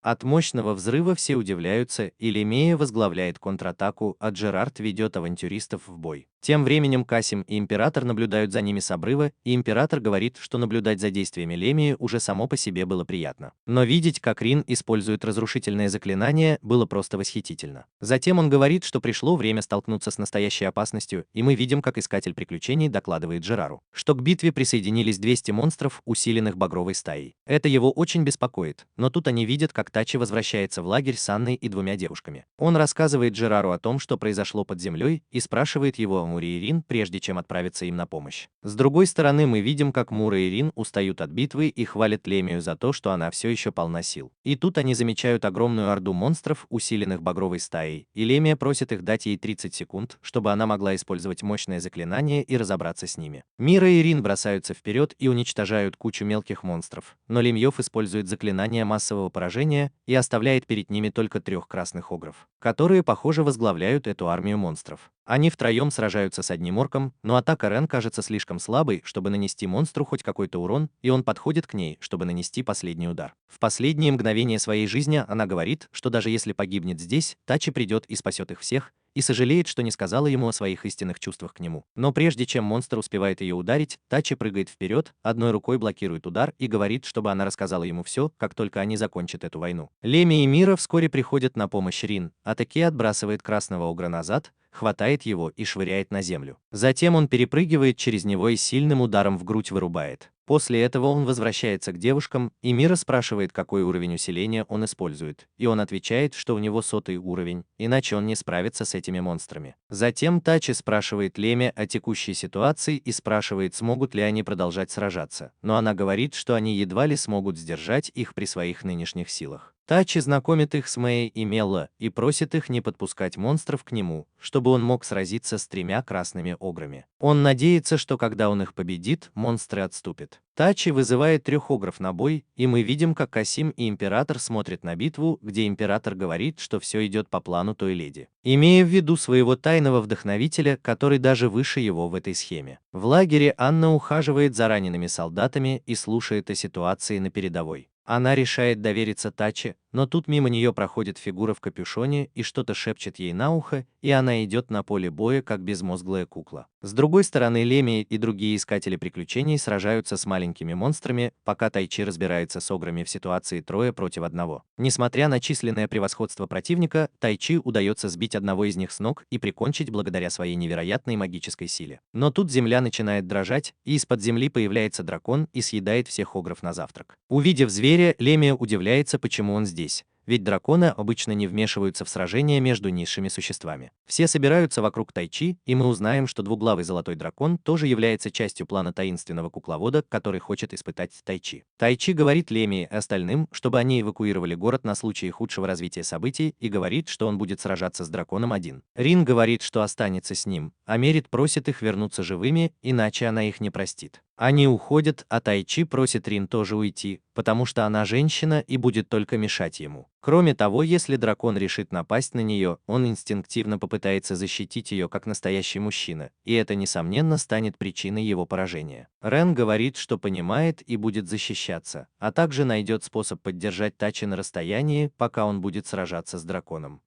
От мощного взрыва все удивляются, и Лемея возглавляет контратаку, а Джерард ведет авантюристов в бой. Тем временем Касим и Император наблюдают за ними с обрыва, и Император говорит, что наблюдать за действиями Лемии уже само по себе было приятно. Но видеть, как Рин использует разрушительное заклинание, было просто восхитительно. Затем он говорит, что пришло время столкнуться с настоящей опасностью, и мы видим, как Искатель приключений докладывает Джерару, что к битве присоединились 200 монстров, усиленных багровой стаей. Это его очень беспокоит, но тут они видят, как Тачи возвращается в лагерь с Анной и 2 девушками. Он рассказывает Джерару о том, что произошло под землей, и спрашивает его, Муре и Рин, прежде чем отправиться им на помощь. С другой стороны, мы видим, как Мура и Рин устают от битвы и хвалят Лемию за то, что она все еще полна сил. И тут они замечают огромную орду монстров, усиленных багровой стаей, и Лемия просит их дать ей 30 секунд, чтобы она могла использовать мощное заклинание и разобраться с ними. Мира и Рин бросаются вперед и уничтожают кучу мелких монстров, но Лемьёв использует заклинание массового поражения и оставляет перед ними только 3 красных огров, которые, похоже, возглавляют эту армию монстров. Они втроем сражаются с одним орком, но атака Рен кажется слишком слабой, чтобы нанести монстру хоть какой-то урон, и он подходит к ней, чтобы нанести последний удар. В последние мгновения своей жизни она говорит, что даже если погибнет здесь, Тачи придет и спасет их всех, и сожалеет, что не сказала ему о своих истинных чувствах к нему. Но прежде чем монстр успевает ее ударить, Тачи прыгает вперед, одной рукой блокирует удар и говорит, чтобы она рассказала ему все, как только они закончат эту войну. Леми и Мира вскоре приходят на помощь Рин, а Таке отбрасывает красного огра назад, хватает его и швыряет на землю. Затем он перепрыгивает через него и сильным ударом в грудь вырубает. После этого он возвращается к девушкам, и Мира спрашивает, какой уровень усиления он использует, и он отвечает, что у него 100-й уровень, иначе он не справится с этими монстрами. Затем Тачи спрашивает Леми о текущей ситуации и спрашивает, смогут ли они продолжать сражаться, но она говорит, что они едва ли смогут сдержать их при своих нынешних силах. Тачи знакомит их с Мэй и Мелла и просит их не подпускать монстров к нему, чтобы он мог сразиться с 3 красными ограми. Он надеется, что когда он их победит, монстры отступят. Тачи вызывает 3 огров на бой, и мы видим, как Касим и Император смотрят на битву, где Император говорит, что все идет по плану той леди, имея в виду своего тайного вдохновителя, который даже выше его в этой схеме. В лагере Анна ухаживает за ранеными солдатами и слушает о ситуации на передовой. Она решает довериться Тачи, но тут мимо нее проходит фигура в капюшоне и что-то шепчет ей на ухо, и она идет на поле боя, как безмозглая кукла. С другой стороны, Леми и другие искатели приключений сражаются с маленькими монстрами, пока Тайчи разбирается с ограми в ситуации 3 против 1. Несмотря на численное превосходство противника, Тайчи удается сбить одного из них с ног и прикончить благодаря своей невероятной магической силе. Но тут земля начинает дрожать, и из-под земли появляется дракон и съедает всех огров на завтрак. Увидев зверя, Лемия удивляется, почему он здесь. Ведь драконы обычно не вмешиваются в сражения между низшими существами. Все собираются вокруг Тайчи, и мы узнаем, что двуглавый золотой дракон тоже является частью плана таинственного кукловода, который хочет испытать Тайчи. Тайчи говорит Лемии и остальным, чтобы они эвакуировали город на случай худшего развития событий, и говорит, что он будет сражаться с драконом один. Рин говорит, что останется с ним, а Мерит просит их вернуться живыми, иначе она их не простит. Они уходят, а Тайчи просит Рин тоже уйти, потому что она женщина и будет только мешать ему. Кроме того, если дракон решит напасть на нее, он инстинктивно попытается защитить ее как настоящий мужчина, и это, несомненно, станет причиной его поражения. Рен говорит, что понимает и будет защищаться, а также найдет способ поддержать Тачи на расстоянии, пока он будет сражаться с драконом.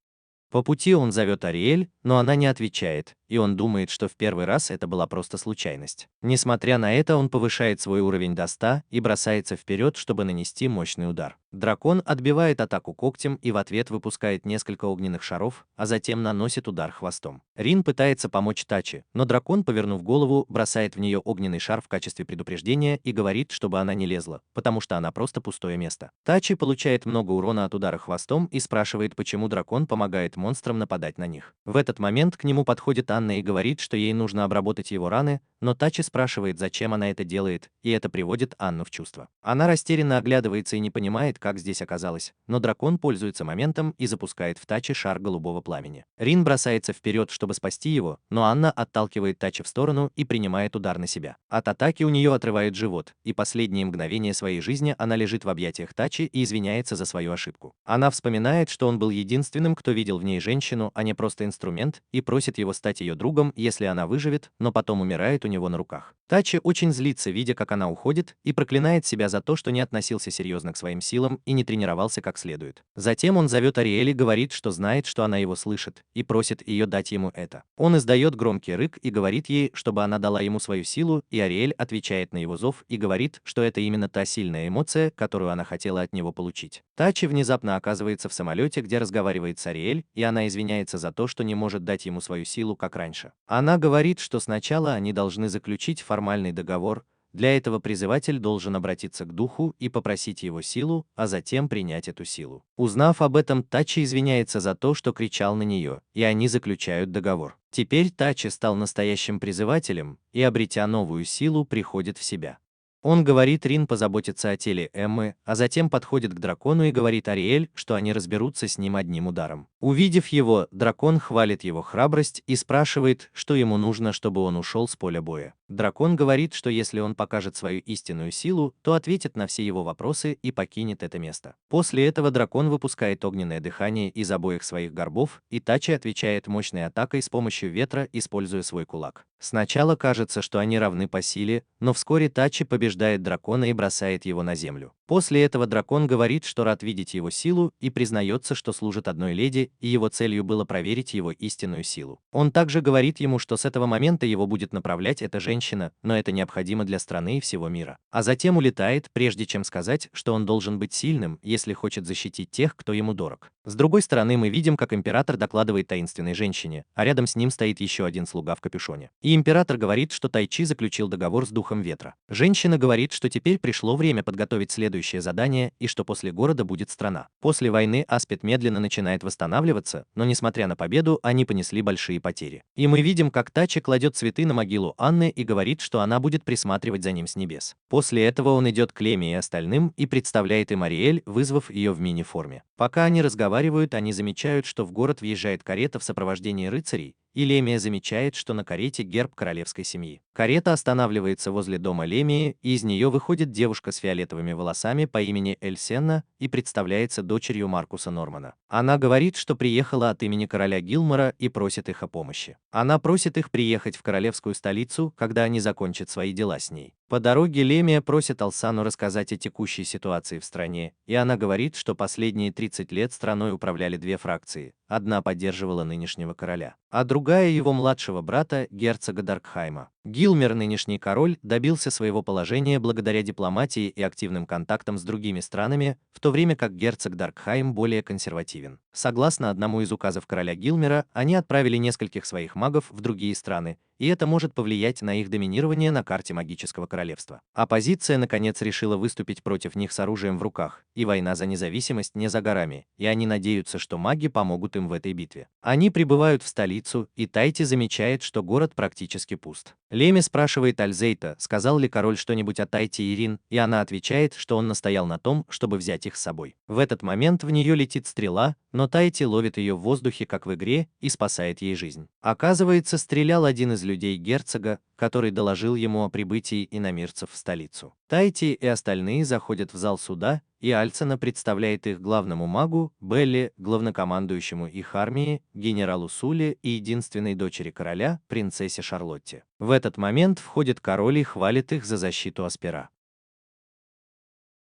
По пути он зовет Ариэль, но она не отвечает, и он думает, что в первый раз это была просто случайность. Несмотря на это, он повышает свой уровень до 100 и бросается вперед, чтобы нанести мощный удар. Дракон отбивает атаку когтем и в ответ выпускает несколько огненных шаров, а затем наносит удар хвостом. Рин пытается помочь Тачи, но дракон, повернув голову, бросает в нее огненный шар в качестве предупреждения и говорит, чтобы она не лезла, потому что она просто пустое место. Тачи получает много урона от удара хвостом и спрашивает, почему дракон помогает монстрам нападать на них. В этот момент к нему подходит Анна и говорит, что ей нужно обработать его раны, но Тачи спрашивает, зачем она это делает, и это приводит Анну в чувство. Она растерянно оглядывается и не понимает, как здесь оказалось, но дракон пользуется моментом и запускает в Тачи шар голубого пламени. Рин бросается вперед, чтобы спасти его, но Анна отталкивает Тачи в сторону и принимает удар на себя. От атаки у нее отрывает живот, и последние мгновения своей жизни она лежит в объятиях Тачи и извиняется за свою ошибку. Она вспоминает, что он был единственным, кто видел в ней женщину, а не просто инструмент, и просит его стать ее другом, если она выживет, но потом умирает у него на руках. Тачи очень злится, видя, как она уходит, и проклинает себя за то, что не относился серьезно к своим силам и не тренировался как следует. Затем он зовет Ариэль и говорит, что знает, что она его слышит, и просит ее дать ему это. Он издает громкий рык и говорит ей, чтобы она дала ему свою силу, и Ариэль отвечает на его зов и говорит, что это именно та сильная эмоция, которую она хотела от него получить. Тачи внезапно оказывается в самолете, где разговаривает с Ариэль, и она извиняется за то, что не может дать ему свою силу, как раньше. Она говорит, что сначала они должны заключить формальный договор. Для этого призыватель должен обратиться к духу и попросить его силу, а затем принять эту силу. Узнав об этом, Тачи извиняется за то, что кричал на нее, и они заключают договор. Теперь Тачи стал настоящим призывателем и, обретя новую силу, приходит в себя. Он говорит Рин позаботиться о теле Эммы, а затем подходит к дракону и говорит Ариэль, что они разберутся с ним одним ударом. Увидев его, дракон хвалит его храбрость и спрашивает, что ему нужно, чтобы он ушел с поля боя. Дракон говорит, что если он покажет свою истинную силу, то ответит на все его вопросы и покинет это место. После этого дракон выпускает огненное дыхание из обоих своих горбов, и Тачи отвечает мощной атакой с помощью ветра, используя свой кулак. Сначала кажется, что они равны по силе, но вскоре Тачи побеждает дракона и бросает его на землю. После этого дракон говорит, что рад видеть его силу, и признается, что служит одной леди, и его целью было проверить его истинную силу. Он также говорит ему, что с этого момента его будет направлять эта женщина, но это необходимо для страны и всего мира. А затем улетает, прежде чем сказать, что он должен быть сильным, если хочет защитить тех, кто ему дорог. С другой стороны, мы видим, как император докладывает таинственной женщине, а рядом с ним стоит еще один слуга в капюшоне. И император говорит, что Тайчи заключил договор с духом ветра. Женщина говорит, что теперь пришло время подготовить следующее задание и что после города будет страна. После войны Аспет медленно начинает восстанавливаться, но несмотря на победу, они понесли большие потери. И мы видим, как Тачи кладет цветы на могилу Анны и говорит, что она будет присматривать за ним с небес. После этого он идет к Леме и остальным и представляет им Ариэль, вызвав ее в мини-форме. Пока они разговаривают, они замечают, что в город въезжает карета в сопровождении рыцарей, и Лемия замечает, что на карете герб королевской семьи. Карета останавливается возле дома Лемии, и из нее выходит девушка с фиолетовыми волосами по имени Эльсенна и представляется дочерью Маркуса Нормана. Она говорит, что приехала от имени короля Гилмора и просит их о помощи. Она просит их приехать в королевскую столицу, когда они закончат свои дела с ней. По дороге Лемия просит Алсану рассказать о текущей ситуации в стране, и она говорит, что последние 30 лет страной управляли две фракции. Одна поддерживала нынешнего короля, а другая его младшего брата, герцога Даркхайма. Гилмер, нынешний король, добился своего положения благодаря дипломатии и активным контактам с другими странами, в то время как герцог Даркхайм более консервативен. Согласно одному из указов короля Гилмера, они отправили нескольких своих магов в другие страны, и это может повлиять на их доминирование на карте магического королевства. Оппозиция, наконец, решила выступить против них с оружием в руках, и война за независимость не за горами, и они надеются, что маги помогут им в этой битве. Они прибывают в столицу, и Тайти замечает, что город практически пуст. Леми спрашивает Альзейта, сказал ли король что-нибудь о Тайте и Рин, и она отвечает, что он настоял на том, чтобы взять их с собой. В этот момент в нее летит стрела, но Тайти ловит ее в воздухе, как в игре, и спасает ей жизнь. Оказывается, стрелял один из людей герцога, который доложил ему о прибытии иномирцев в столицу. Тайти и остальные заходят в зал суда, и Альцена представляет их главному магу, Белли, главнокомандующему их армии, генералу Суле и единственной дочери короля, принцессе Шарлотте. В этот момент входит король и хвалит их за защиту Аспера.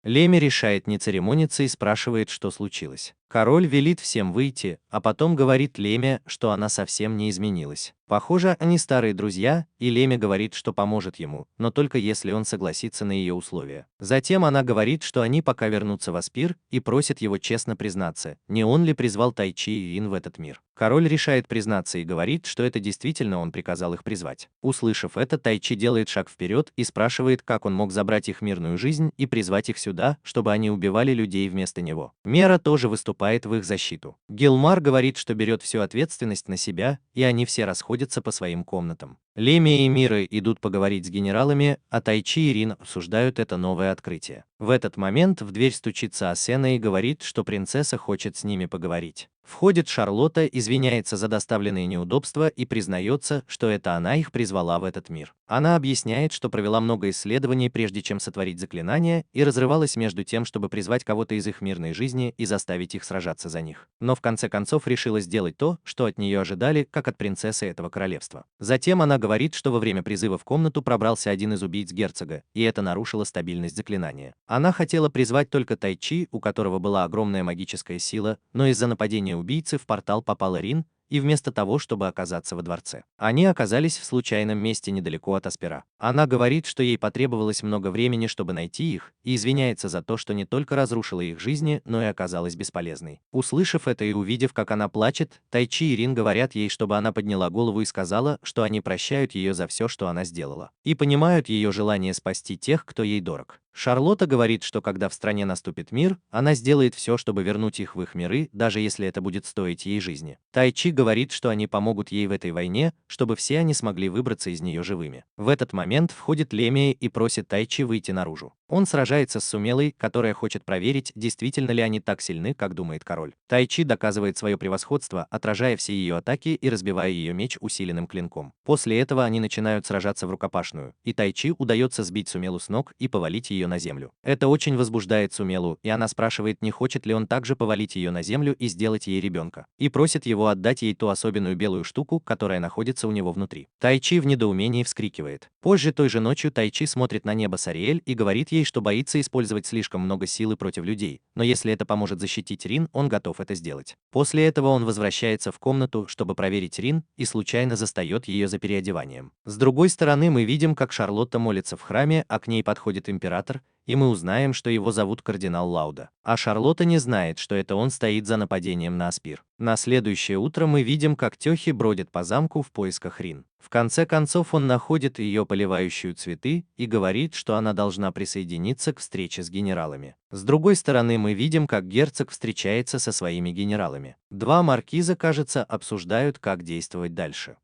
Леми решает не церемониться и спрашивает, что случилось. Король велит всем выйти, а потом говорит Леме, что она совсем не изменилась. Похоже, они старые друзья, и Леме говорит, что поможет ему, но только если он согласится на ее условия. Затем она говорит, что они пока вернутся в Аспир, и просит его честно признаться, не он ли призвал Тайчи и Рин в этот мир. Король решает признаться и говорит, что это действительно он приказал их призвать. Услышав это, Тайчи делает шаг вперед и спрашивает, как он мог забрать их мирную жизнь и призвать их сюда, чтобы они убивали людей вместо него. Мера тоже выступает в их защиту. Гилмар говорит, что берет всю ответственность на себя, и они все расходятся по своим комнатам. Леми и Мира идут поговорить с генералами, а Тайчи и Рин обсуждают это новое открытие. В этот момент в дверь стучится Асена и говорит, что принцесса хочет с ними поговорить. Входит Шарлотта, извиняется за доставленные неудобства и признается, что это она их призвала в этот мир. Она объясняет, что провела много исследований, прежде чем сотворить заклинание, и разрывалась между тем, чтобы призвать кого-то из их мирной жизни и заставить их сражаться за них. Но в конце концов решила сделать то, что от нее ожидали, как от принцессы этого королевства. Затем она говорит, что во время призыва в комнату пробрался один из убийц герцога, и это нарушило стабильность заклинания. Она хотела призвать только Тайчи, у которого была огромная магическая сила, но из-за нападения убийцы в портал попала Рин, и вместо того, чтобы оказаться во дворце, они оказались в случайном месте недалеко от Аспера. Она говорит, что ей потребовалось много времени, чтобы найти их, и извиняется за то, что не только разрушила их жизни, но и оказалась бесполезной. Услышав это и увидев, как она плачет, Тайчи и Рин говорят ей, чтобы она подняла голову и сказала, что они прощают ее за все, что она сделала, и понимают ее желание спасти тех, кто ей дорог. Шарлотта говорит, что когда в стране наступит мир, она сделает все, чтобы вернуть их в их миры, даже если это будет стоить ей жизни. Тайчи говорит, что они помогут ей в этой войне, чтобы все они смогли выбраться из нее живыми. В этот момент входит Лемия и просит Тайчи выйти наружу. Он сражается с Сумелой, которая хочет проверить, действительно ли они так сильны, как думает король. Тайчи доказывает свое превосходство, отражая все ее атаки и разбивая ее меч усиленным клинком. После этого они начинают сражаться в рукопашную, и Тайчи удается сбить Сумелу с ног и повалить ее на землю. Это очень возбуждает Сумелу, и она спрашивает, не хочет ли он также повалить ее на землю и сделать ей ребенка, и просит его отдать ей ту особенную белую штуку, которая находится у него внутри. Тайчи в недоумении вскрикивает. Позже той же ночью Тайчи смотрит на небо с Ариэль и говорит ей, что боится использовать слишком много силы против людей, но если это поможет защитить Рин, он готов это сделать. После этого он возвращается в комнату, чтобы проверить Рин, и случайно застает ее за переодеванием. С другой стороны, мы видим, как Шарлотта молится в храме, а к ней подходит император, и мы узнаем, что его зовут кардинал Лауда. А Шарлотта не знает, что это он стоит за нападением на Аспир. На следующее утро мы видим, как Тёхи бродит по замку в поисках Рин. В конце концов он находит ее поливающую цветы и говорит, что она должна присоединиться к встрече с генералами. С другой стороны, мы видим, как герцог встречается со своими генералами. Два маркиза, кажется, обсуждают, как действовать дальше.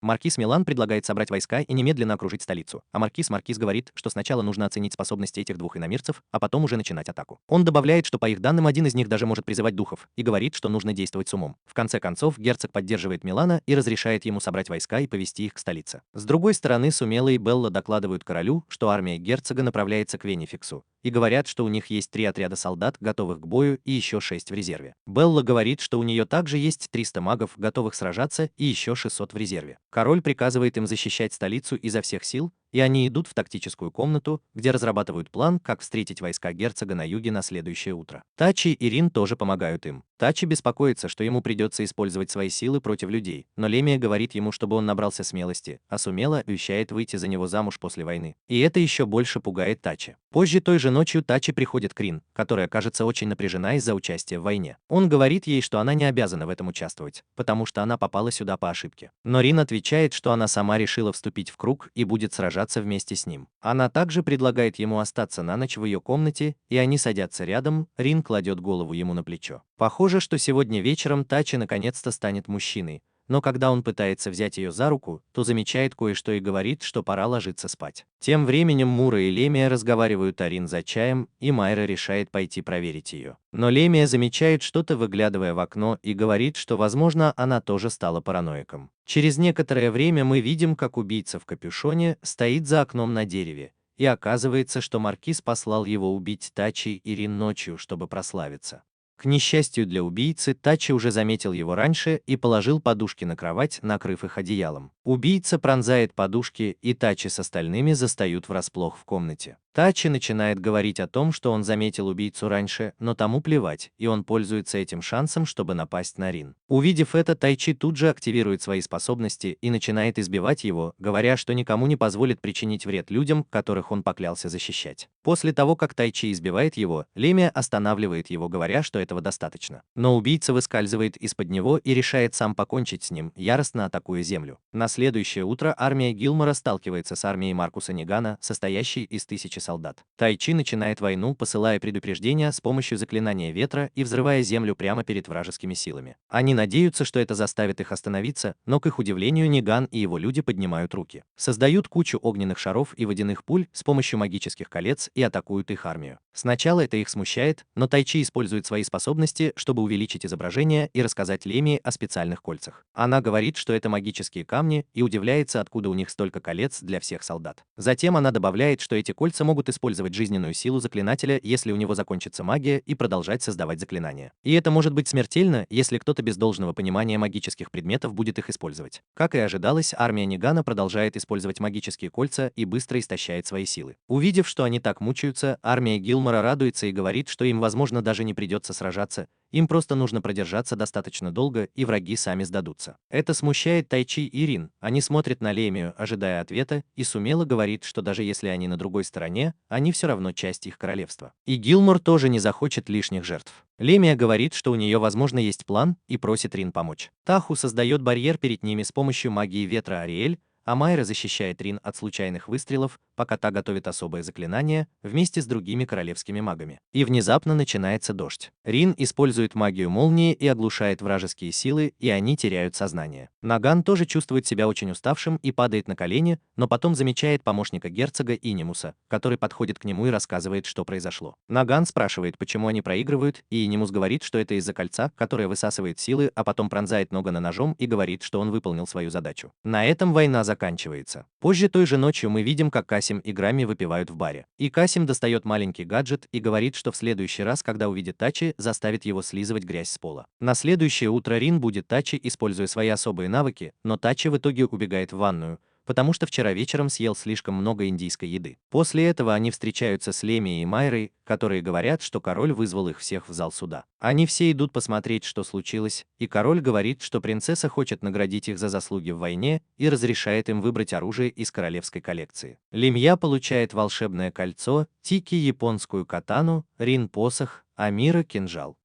Маркиз Милан предлагает собрать войска и немедленно окружить столицу, а Маркиз говорит, что сначала нужно оценить способности этих двух иномирцев, а потом уже начинать атаку. Он добавляет, что по их данным один из них даже может призывать духов, и говорит, что нужно действовать с умом. В конце концов, герцог поддерживает Милана и разрешает ему собрать войска и повести их к столице. С другой стороны, Сумела и Белла докладывают королю, что армия герцога направляется к Венефиксу, и говорят, что у них есть 3 отряда солдат, готовых к бою, и еще 6 в резерве. Белла говорит, что у нее также есть 300 магов, готовых сражаться, и еще 600 в резерве. Король приказывает им защищать столицу изо всех сил, и они идут в тактическую комнату, где разрабатывают план, как встретить войска герцога на юге на следующее утро. Тачи и Рин тоже помогают им. Тачи беспокоится, что ему придется использовать свои силы против людей, но Лемия говорит ему, чтобы он набрался смелости, а Сумела обещает выйти за него замуж после войны. И это еще больше пугает Тачи. Позже той же ночью Тачи приходит к Рин, которая кажется очень напряжена из-за участия в войне. Он говорит ей, что она не обязана в этом участвовать, потому что она попала сюда по ошибке. Но Рин отвечает, что она сама решила вступить в круг и будет сражаться вместе с ним. Она также предлагает ему остаться на ночь в ее комнате, и они садятся рядом, Рин кладет голову ему на плечо. Похоже, что сегодня вечером Тачи наконец-то станет мужчиной, но когда он пытается взять ее за руку, то замечает кое-что и говорит, что пора ложиться спать. Тем временем Мура и Лемия разговаривают о Рин за чаем, и Майра решает пойти проверить ее. Но Лемия замечает что-то, выглядывая в окно, и говорит, что, возможно, она тоже стала параноиком. Через некоторое время мы видим, как убийца в капюшоне стоит за окном на дереве, и оказывается, что маркиз послал его убить Тачи и Рин ночью, чтобы прославиться. К несчастью для убийцы, Тачи уже заметил его раньше и положил подушки на кровать, накрыв их одеялом. Убийца пронзает подушки, и Тачи с остальными застают врасплох в комнате. Тачи начинает говорить о том, что он заметил убийцу раньше, но тому плевать, и он пользуется этим шансом, чтобы напасть на Рин. Увидев это, Тайчи тут же активирует свои способности и начинает избивать его, говоря, что никому не позволит причинить вред людям, которых он поклялся защищать. После того, как Тайчи избивает его, Лемия останавливает его, говоря, что этого достаточно. Но убийца выскальзывает из-под него и решает сам покончить с ним, яростно атакуя землю. На следующее утро армия Гилмора сталкивается с армией Маркуса Нигана, состоящей из 1000 солдат. Тайчи начинает войну, посылая предупреждения с помощью заклинания ветра и взрывая землю прямо перед вражескими силами. Они надеются, что это заставит их остановиться, но, к их удивлению, Ниган и его люди поднимают руки. Создают кучу огненных шаров и водяных пуль с помощью магических колец и атакуют их армию. Сначала это их смущает, но Тайчи использует свои способности, чтобы увеличить изображение и рассказать Лемии о специальных кольцах. Она говорит, что это магические камни, и удивляется, откуда у них столько колец для всех солдат. Затем она добавляет, что эти кольца могут использовать жизненную силу заклинателя, если у него закончится магия, и продолжать создавать заклинания. И это может быть смертельно, если кто-то без должного понимания магических предметов будет их использовать. Как и ожидалось, армия Нигана продолжает использовать магические кольца и быстро истощает свои силы. Увидев, что они так мучаются, армия Гилмора радуется и говорит, что им, возможно, даже не придется сражаться, им просто нужно продержаться достаточно долго, и враги сами сдадутся. Это смущает Тайчи и Рин, они смотрят на Лемию, ожидая ответа, и Сумела говорит, что даже если они на другой стороне, они все равно часть их королевства. И Гилмор тоже не захочет лишних жертв. Лемия говорит, что у нее, возможно, есть план, и просит Рин помочь. Таху создает барьер перед ними с помощью магии ветра Ариэль, а Майра защищает Рин от случайных выстрелов, пока та готовит особое заклинание вместе с другими королевскими магами. И внезапно начинается дождь. Рин использует магию молнии и оглушает вражеские силы, и они теряют сознание. Наган тоже чувствует себя очень уставшим и падает на колени, но потом замечает помощника герцога Инимуса, который подходит к нему и рассказывает, что произошло. Наган спрашивает, почему они проигрывают, и Инимус говорит, что это из-за кольца, которое высасывает силы, а потом пронзает Ногана ножом и говорит, что он выполнил свою задачу. На этом война заканчивается. Позже той же ночью мы видим, как Касим и Грами выпивают в баре. И Касим достает маленький гаджет и говорит, что в следующий раз, когда увидит Тачи, заставит его слизывать грязь с пола. На следующее утро Рин будет Тачи, используя свои особые навыки, но Тачи в итоге убегает в ванную, потому что вчера вечером съел слишком много индийской еды. После этого они встречаются с Лемией и Майрой, которые говорят, что король вызвал их всех в зал суда. Они все идут посмотреть, что случилось, и король говорит, что принцесса хочет наградить их за заслуги в войне и разрешает им выбрать оружие из королевской коллекции. Лемья получает волшебное кольцо, Тики японскую катану, Рин посох, а Мира кинжал.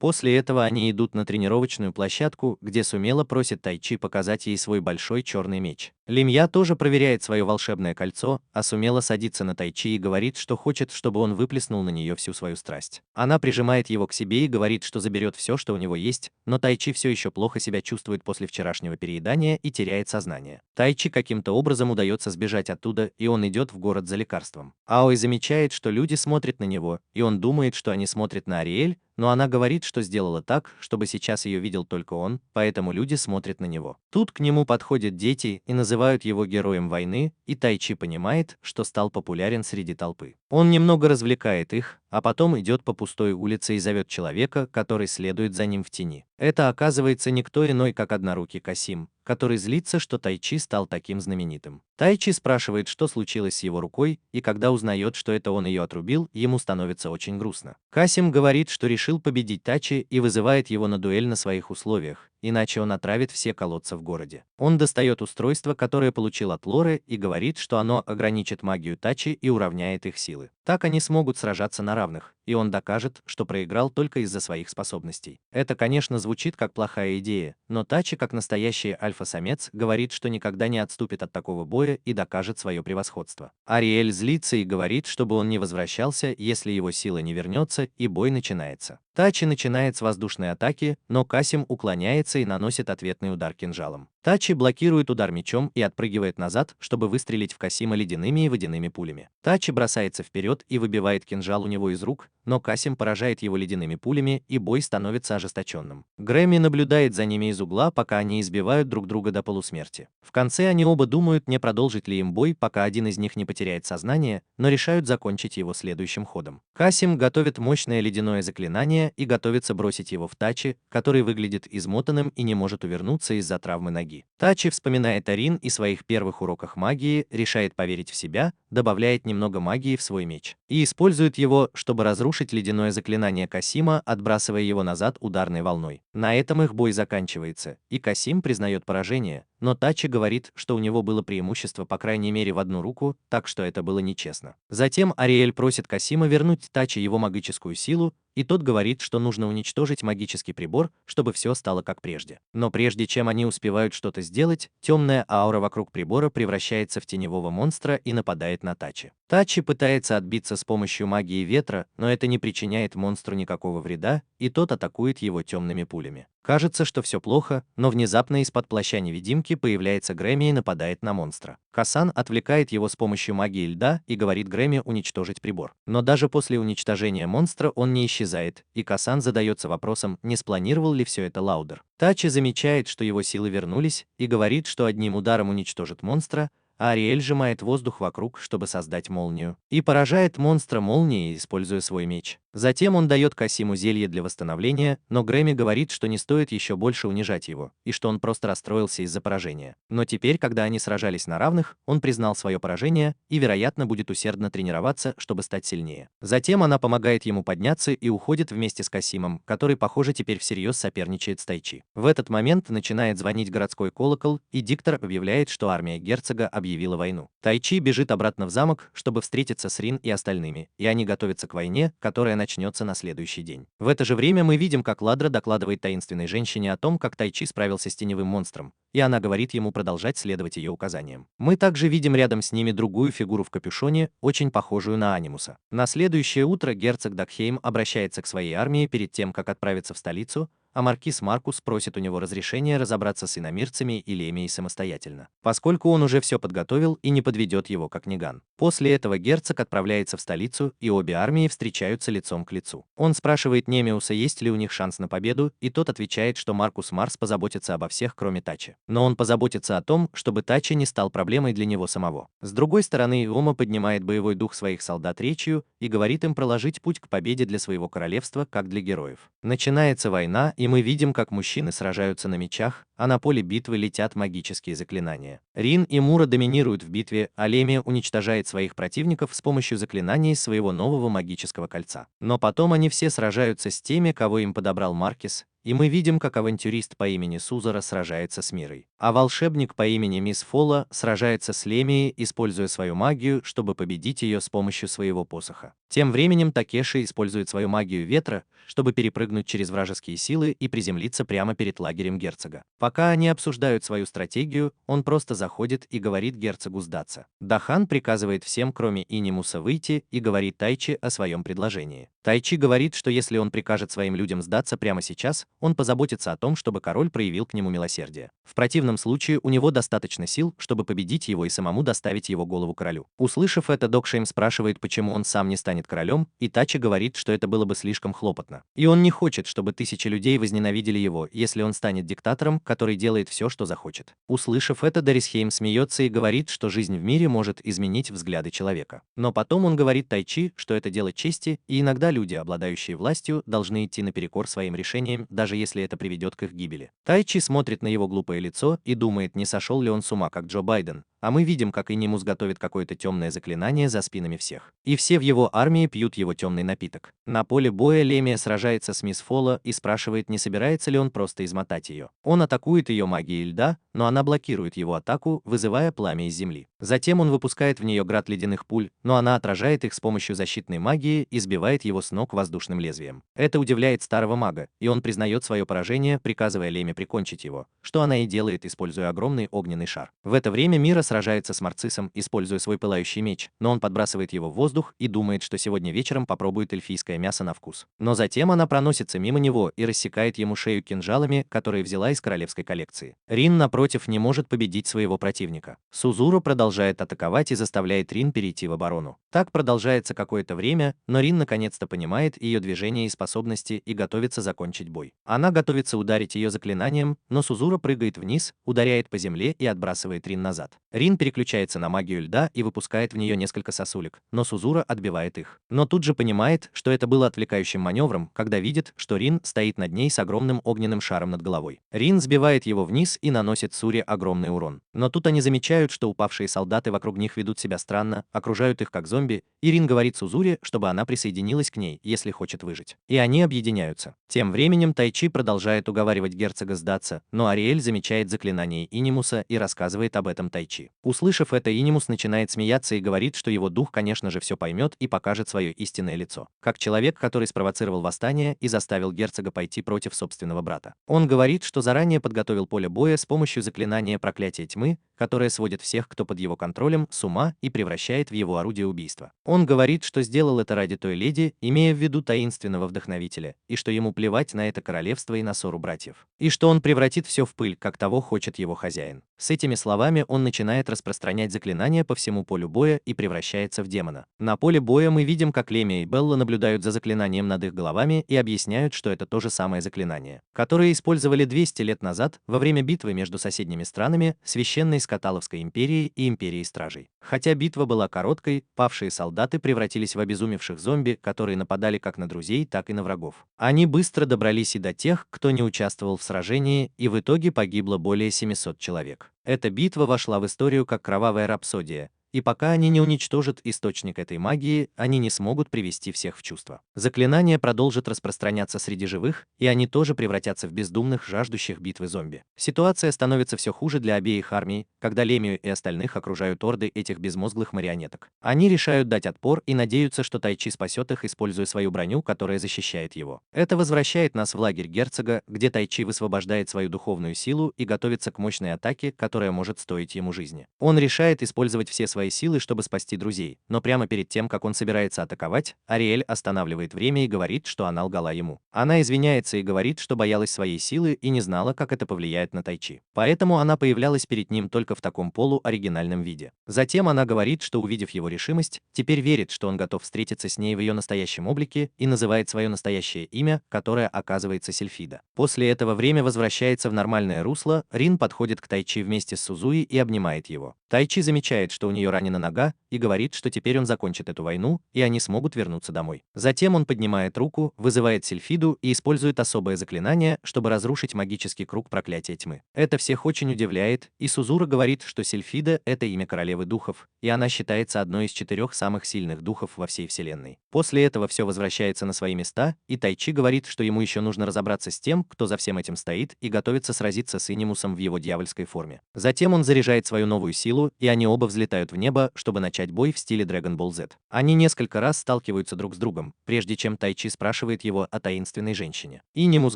После этого они идут на тренировочную площадку, где Сумела просит Тайчи показать ей свой большой черный меч. Лемья тоже проверяет свое волшебное кольцо, а Сумела садится на Тайчи и говорит, что хочет, чтобы он выплеснул на нее всю свою страсть. Она прижимает его к себе и говорит, что заберет все, что у него есть, но Тайчи все еще плохо себя чувствует после вчерашнего переедания и теряет сознание. Тайчи каким-то образом удается сбежать оттуда, и он идет в город за лекарством. Аой замечает, что люди смотрят на него, и он думает, что они смотрят на Ариэль, но она говорит, что сделала так, чтобы сейчас ее видел только он, поэтому люди смотрят на него. Тут к нему подходят дети и называют его героем войны, и Тайчи понимает, что стал популярен среди толпы. Он немного развлекает их, а потом идет по пустой улице и зовет человека, который следует за ним в тени. Это оказывается никто иной, как однорукий Касим, который злится, что Тайчи стал таким знаменитым. Тайчи спрашивает, что случилось с его рукой, и когда узнает, что это он ее отрубил, ему становится очень грустно. Касим говорит, что решил победить Тайчи и вызывает его на дуэль на своих условиях, иначе он отравит все колодцы в городе. Он достает устройство, которое получил от Лоры, и говорит, что оно ограничит магию Тайчи и уравняет их силы. Так они смогут сражаться на равных, и он докажет, что проиграл только из-за своих способностей. Это, конечно, звучит как плохая идея, но Тайчи, как настоящий альфа-самец, говорит, что никогда не отступит от такого боя и докажет свое превосходство. Ариэль злится и говорит, чтобы он не возвращался, если его сила не вернется, и бой начинается. Тайчи начинает с воздушной атаки, но Касим уклоняется и наносит ответный удар кинжалом. Тайчи блокирует удар мечом и отпрыгивает назад, чтобы выстрелить в Касима ледяными и водяными пулями. Тайчи бросается вперед и выбивает кинжал у него из рук, но Касим поражает его ледяными пулями, и бой становится ожесточенным. Грэмми наблюдает за ними из угла, пока они избивают друг друга до полусмерти. В конце они оба думают, не продолжить ли им бой, пока один из них не потеряет сознание, но решают закончить его следующим ходом. Касим готовит мощное ледяное заклинание и готовится бросить его в Тайчи, который выглядит измотанным и не может увернуться из-за травмы ноги. Тайчи вспоминает о Рин и своих первых уроках магии, решает поверить в себя, добавляет немного магии в свой меч и использует его, чтобы разрушить ледяное заклинание Касима, отбрасывая его назад ударной волной. На этом их бой заканчивается, и Касим признает поражение, но Тайчи говорит, что у него было преимущество по крайней мере в одну руку, так что это было нечестно. Затем Ариэль просит Касима вернуть Тайчи его магическую силу, и тот говорит, что нужно уничтожить магический прибор, чтобы все стало как прежде. Но прежде чем они успевают что-то сделать, темная аура вокруг прибора превращается в теневого монстра и нападает на Тайчи. Тайчи пытается отбиться с помощью магии ветра, но это не причиняет монстру никакого вреда, и тот атакует его темными пулями. Кажется, что все плохо, но внезапно из-под плаща невидимки появляется Грэмми и нападает на монстра. Касан отвлекает его с помощью магии льда и говорит Грэмми уничтожить прибор. Но даже после уничтожения монстра он не исчезает, и Касан задается вопросом, не спланировал ли все это Лаудер. Тайчи замечает, что его силы вернулись, и говорит, что одним ударом уничтожит монстра, а Ариэль сжимает воздух вокруг, чтобы создать молнию, и поражает монстра молнией, используя свой меч. Затем он дает Касиму зелье для восстановления, но Грэмми говорит, что не стоит еще больше унижать его, и что он просто расстроился из-за поражения. Но теперь, когда они сражались на равных, он признал свое поражение и, вероятно, будет усердно тренироваться, чтобы стать сильнее. Затем она помогает ему подняться и уходит вместе с Касимом, который, похоже, теперь всерьез соперничает с Тайчи. В этот момент начинает звонить городской колокол, и диктор объявляет, что армия герцога объявила войну. Тайчи бежит обратно в замок, чтобы встретиться с Рин и остальными, и они готовятся к войне, которая начнется на следующий день. В это же время мы видим, как Ладра докладывает таинственной женщине о том, как Тайчи справился с теневым монстром, и она говорит ему продолжать следовать ее указаниям. Мы также видим рядом с ними другую фигуру в капюшоне, очень похожую на Анимуса. На следующее утро герцог Дакхейм обращается к своей армии перед тем, как отправиться в столицу, а маркиз Маркус просит у него разрешения разобраться с иномирцами и Лемией самостоятельно, поскольку он уже все подготовил и не подведет его как Ниган. После этого герцог отправляется в столицу, и обе армии встречаются лицом к лицу. Он спрашивает Немиуса, есть ли у них шанс на победу, и тот отвечает, что Маркус Марс позаботится обо всех, кроме Тачи. Но он позаботится о том, чтобы Тачи не стал проблемой для него самого. С другой стороны, Иома поднимает боевой дух своих солдат речью и говорит им проложить путь к победе для своего королевства, как для героев. Начинается война, и мы видим, как мужчины сражаются на мечах, а на поле битвы летят магические заклинания. Рин и Мура доминируют в битве, а Лемия уничтожает своих противников с помощью заклинаний своего нового магического кольца. Но потом они все сражаются с теми, кого им подобрал Маркис, и мы видим, как авантюрист по имени Сузора сражается с Мирой, а волшебник по имени Мисс Фола сражается с Лемией, используя свою магию, чтобы победить ее с помощью своего посоха. Тем временем Такеши использует свою магию ветра, чтобы перепрыгнуть через вражеские силы и приземлиться прямо перед лагерем герцога. Пока они обсуждают свою стратегию, он просто заходит и говорит герцогу сдаться. Дахан приказывает всем, кроме Инимуса, выйти и говорит Тайчи о своем предложении. Тайчи говорит, что если он прикажет своим людям сдаться прямо сейчас, он позаботится о том, чтобы король проявил к нему милосердие. В противном случае у него достаточно сил, чтобы победить его и самому доставить его голову королю. Услышав это, Докшейм спрашивает, почему он сам не станет королем, и Тачи говорит, что это было бы слишком хлопотно. И он не хочет, чтобы тысячи людей возненавидели его, если он станет диктатором, который делает все, что захочет. Услышав это, Дорисхейм смеется и говорит, что жизнь в мире может изменить взгляды человека. Но потом он говорит Тайчи, что это дело чести, и иногда люди, обладающие властью, должны идти наперекор своим решениям, даже если это приведет к их гибели. Тайчи смотрит на его глупое лицо и думает, не сошел ли он с ума, как Джо Байден, а мы видим, как Инимус готовит какое-то темное заклинание за спинами всех. И все в его армии пьют его темный напиток. На поле боя Лемия сражается с Мисс Фола и спрашивает, не собирается ли он просто измотать ее. Он атакует ее магией льда, но она блокирует его атаку, вызывая пламя из земли. Затем он выпускает в нее град ледяных пуль, но она отражает их с помощью защитной магии и сбивает его с ног воздушным лезвием. Это удивляет старого мага, и он признает свое поражение, приказывая Леме прикончить его, что она и делает, используя огромный огненный шар. В это время Мира сражается с Марцисом, используя свой пылающий меч, но он подбрасывает его в воздух и думает, что сегодня вечером попробует эльфийское мясо на вкус. Но затем она проносится мимо него и рассекает ему шею кинжалами, которые взяла из королевской коллекции. Рин, напротив, не может победить своего противника. Сузуру продолжает атаковать и заставляет Рин перейти в оборону. Так продолжается какое-то время, но Рин наконец-то понимает ее движения и способности и готовится закончить бой. Она готовится ударить ее заклинанием, но Сузура прыгает вниз, ударяет по земле и отбрасывает Рин назад. Рин переключается на магию льда и выпускает в нее несколько сосулек, но Сузура отбивает их. Но тут же понимает, что это было отвлекающим маневром, когда видит, что Рин стоит над ней с огромным огненным шаром над головой. Рин сбивает его вниз и наносит Суре огромный урон. Но тут они замечают, что упавшие солдаты вокруг них ведут себя странно, окружают их как зомби, и Рин говорит Сузуре, чтобы она присоединилась к ней, если хочет выжить. И они объединяются. Тем временем Тайчи продолжает уговаривать герцога сдаться, но Ариэль замечает заклинание Инимуса и рассказывает об этом Тайчи. Услышав это, Инимус начинает смеяться и говорит, что его дух, конечно же, все поймет и покажет свое истинное лицо. Как человек, который спровоцировал восстание и заставил герцога пойти против собственного брата. Он говорит, что заранее подготовил поле боя с помощью заклинания проклятия тьмы, которое сводит всех, кто под его контролем, с ума и превращает в его орудие убийства. Он говорит, что сделал это ради той леди, имея в виду таинственного вдохновителя, и что ему плевать на это королевство и на ссору братьев. И что он превратит все в пыль, как того хочет его хозяин. С этими словами он начинает распространять заклинания по всему полю боя и превращается в демона. На поле боя мы видим, как Лемия и Белла наблюдают за заклинанием над их головами и объясняют, что это то же самое заклинание, которое использовали 200 лет назад во время битвы между соседними странами, священной с Каталовской империей и Империей Стражей. Хотя битва была короткой, павшие солдаты превратились в обезумевших зомби, которые нападали как на друзей, так и на врагов. Они быстро добрались и до тех, кто не участвовал в сражении, и в итоге погибло более 700 человек. Эта битва вошла в историю как кровавая рапсодия, и пока они не уничтожат источник этой магии, они не смогут привести всех в чувство. Заклинание продолжит распространяться среди живых, и они тоже превратятся в бездумных, жаждущих битвы зомби. Ситуация становится все хуже для обеих армий, когда Лемию и остальных окружают орды этих безмозглых марионеток. Они решают дать отпор и надеются, что Тайчи спасет их, используя свою броню, которая защищает его. Это возвращает нас в лагерь герцога, где Тайчи высвобождает свою духовную силу и готовится к мощной атаке, которая может стоить ему жизни. Он решает использовать все свои силы, чтобы спасти друзей, но прямо перед тем, как он собирается атаковать, Ариэль останавливает время и говорит, что она лгала ему. Она извиняется и говорит, что боялась своей силы и не знала, как это повлияет на Тайчи. Поэтому она появлялась перед ним только в таком полуоригинальном виде. Затем она говорит, что, увидев его решимость, теперь верит, что он готов встретиться с ней в ее настоящем облике, и называет свое настоящее имя, которое оказывается Сильфида. После этого время возвращается в нормальное русло, Рин подходит к Тайчи вместе с Сузуи и обнимает его. Тайчи замечает, что у нее ранена нога, и говорит, что теперь он закончит эту войну, и они смогут вернуться домой. Затем он поднимает руку, вызывает Сильфиду и использует особое заклинание, чтобы разрушить магический круг проклятия тьмы. Это всех очень удивляет, и Сузура говорит, что Сильфида — это имя королевы духов, и она считается одной из 4 самых сильных духов во всей вселенной. После этого все возвращается на свои места, и Тайчи говорит, что ему еще нужно разобраться с тем, кто за всем этим стоит, и готовится сразиться с Инимусом в его дьявольской форме. Затем он заряжает свою новую силу, и они оба взлетают в небо, чтобы начать бой в стиле Dragon Ball Z. Они несколько раз сталкиваются друг с другом, прежде чем Тайчи спрашивает его о таинственной женщине. Инимус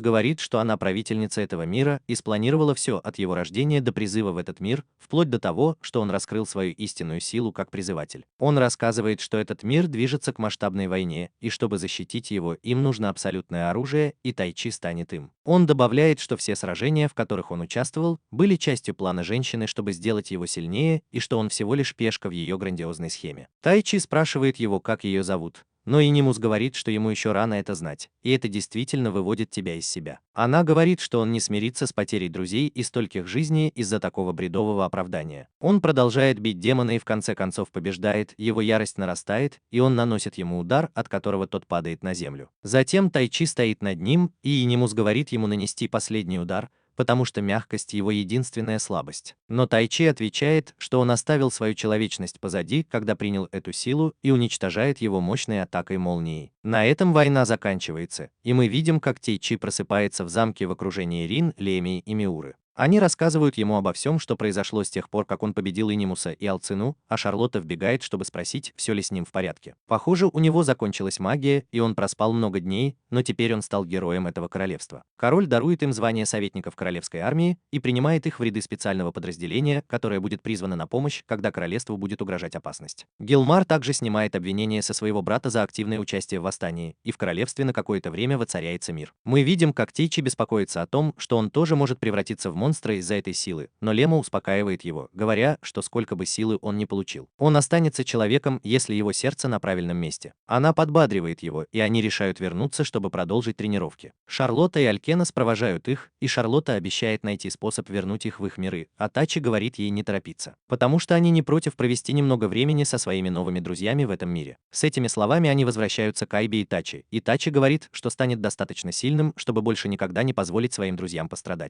говорит, что она правительница этого мира и спланировала все от его рождения до призыва в этот мир, вплоть до того, что он раскрыл свою истинную силу как призыватель. Он рассказывает, что этот мир движется к масштабной войне, и чтобы защитить его, им нужно абсолютное оружие, и Тайчи станет им. Он добавляет, что все сражения, в которых он участвовал, были частью плана женщины, чтобы сделать его сильнее, и что он всего лишь пешка в ее грандиозной схеме. Тайчи спрашивает его, как ее зовут, но Инимус говорит, что ему еще рано это знать, и это действительно выводит тебя из себя. Она говорит, что он не смирится с потерей друзей и стольких жизней из-за такого бредового оправдания. Он продолжает бить демона и в конце концов побеждает, его ярость нарастает, и он наносит ему удар, от которого тот падает на землю. Затем Тайчи стоит над ним, и Инимус говорит ему нанести последний удар, потому что мягкость — его единственная слабость. Но Тайчи отвечает, что он оставил свою человечность позади, когда принял эту силу, и уничтожает его мощной атакой молнией. На этом война заканчивается, и мы видим, как Тайчи просыпается в замке в окружении Рин, Лемии и Миуры. Они рассказывают ему обо всем, что произошло с тех пор, как он победил Инимуса и Алцину, а Шарлотта вбегает, чтобы спросить, все ли с ним в порядке. Похоже, у него закончилась магия, и он проспал много дней, но теперь он стал героем этого королевства. Король дарует им звание советников королевской армии и принимает их в ряды специального подразделения, которое будет призвано на помощь, когда королевству будет угрожать опасность. Гилмар также снимает обвинение со своего брата за активное участие в восстании, и в королевстве на какое-то время воцаряется мир. Мы видим, как Тайчи беспокоится о том, что он тоже может превратиться в монстра из-за этой силы, но Лема успокаивает его, говоря, что сколько бы силы он ни получил, он останется человеком, если его сердце на правильном месте. Она подбадривает его, и они решают вернуться, чтобы продолжить тренировки. Шарлотта и Алькенос провожают их, и Шарлотта обещает найти способ вернуть их в их миры, а Тачи говорит ей не торопиться, потому что они не против провести немного времени со своими новыми друзьями в этом мире. С этими словами они возвращаются к Айби и Тачи говорит, что станет достаточно сильным, чтобы больше никогда не позволить своим друзьям пострадать.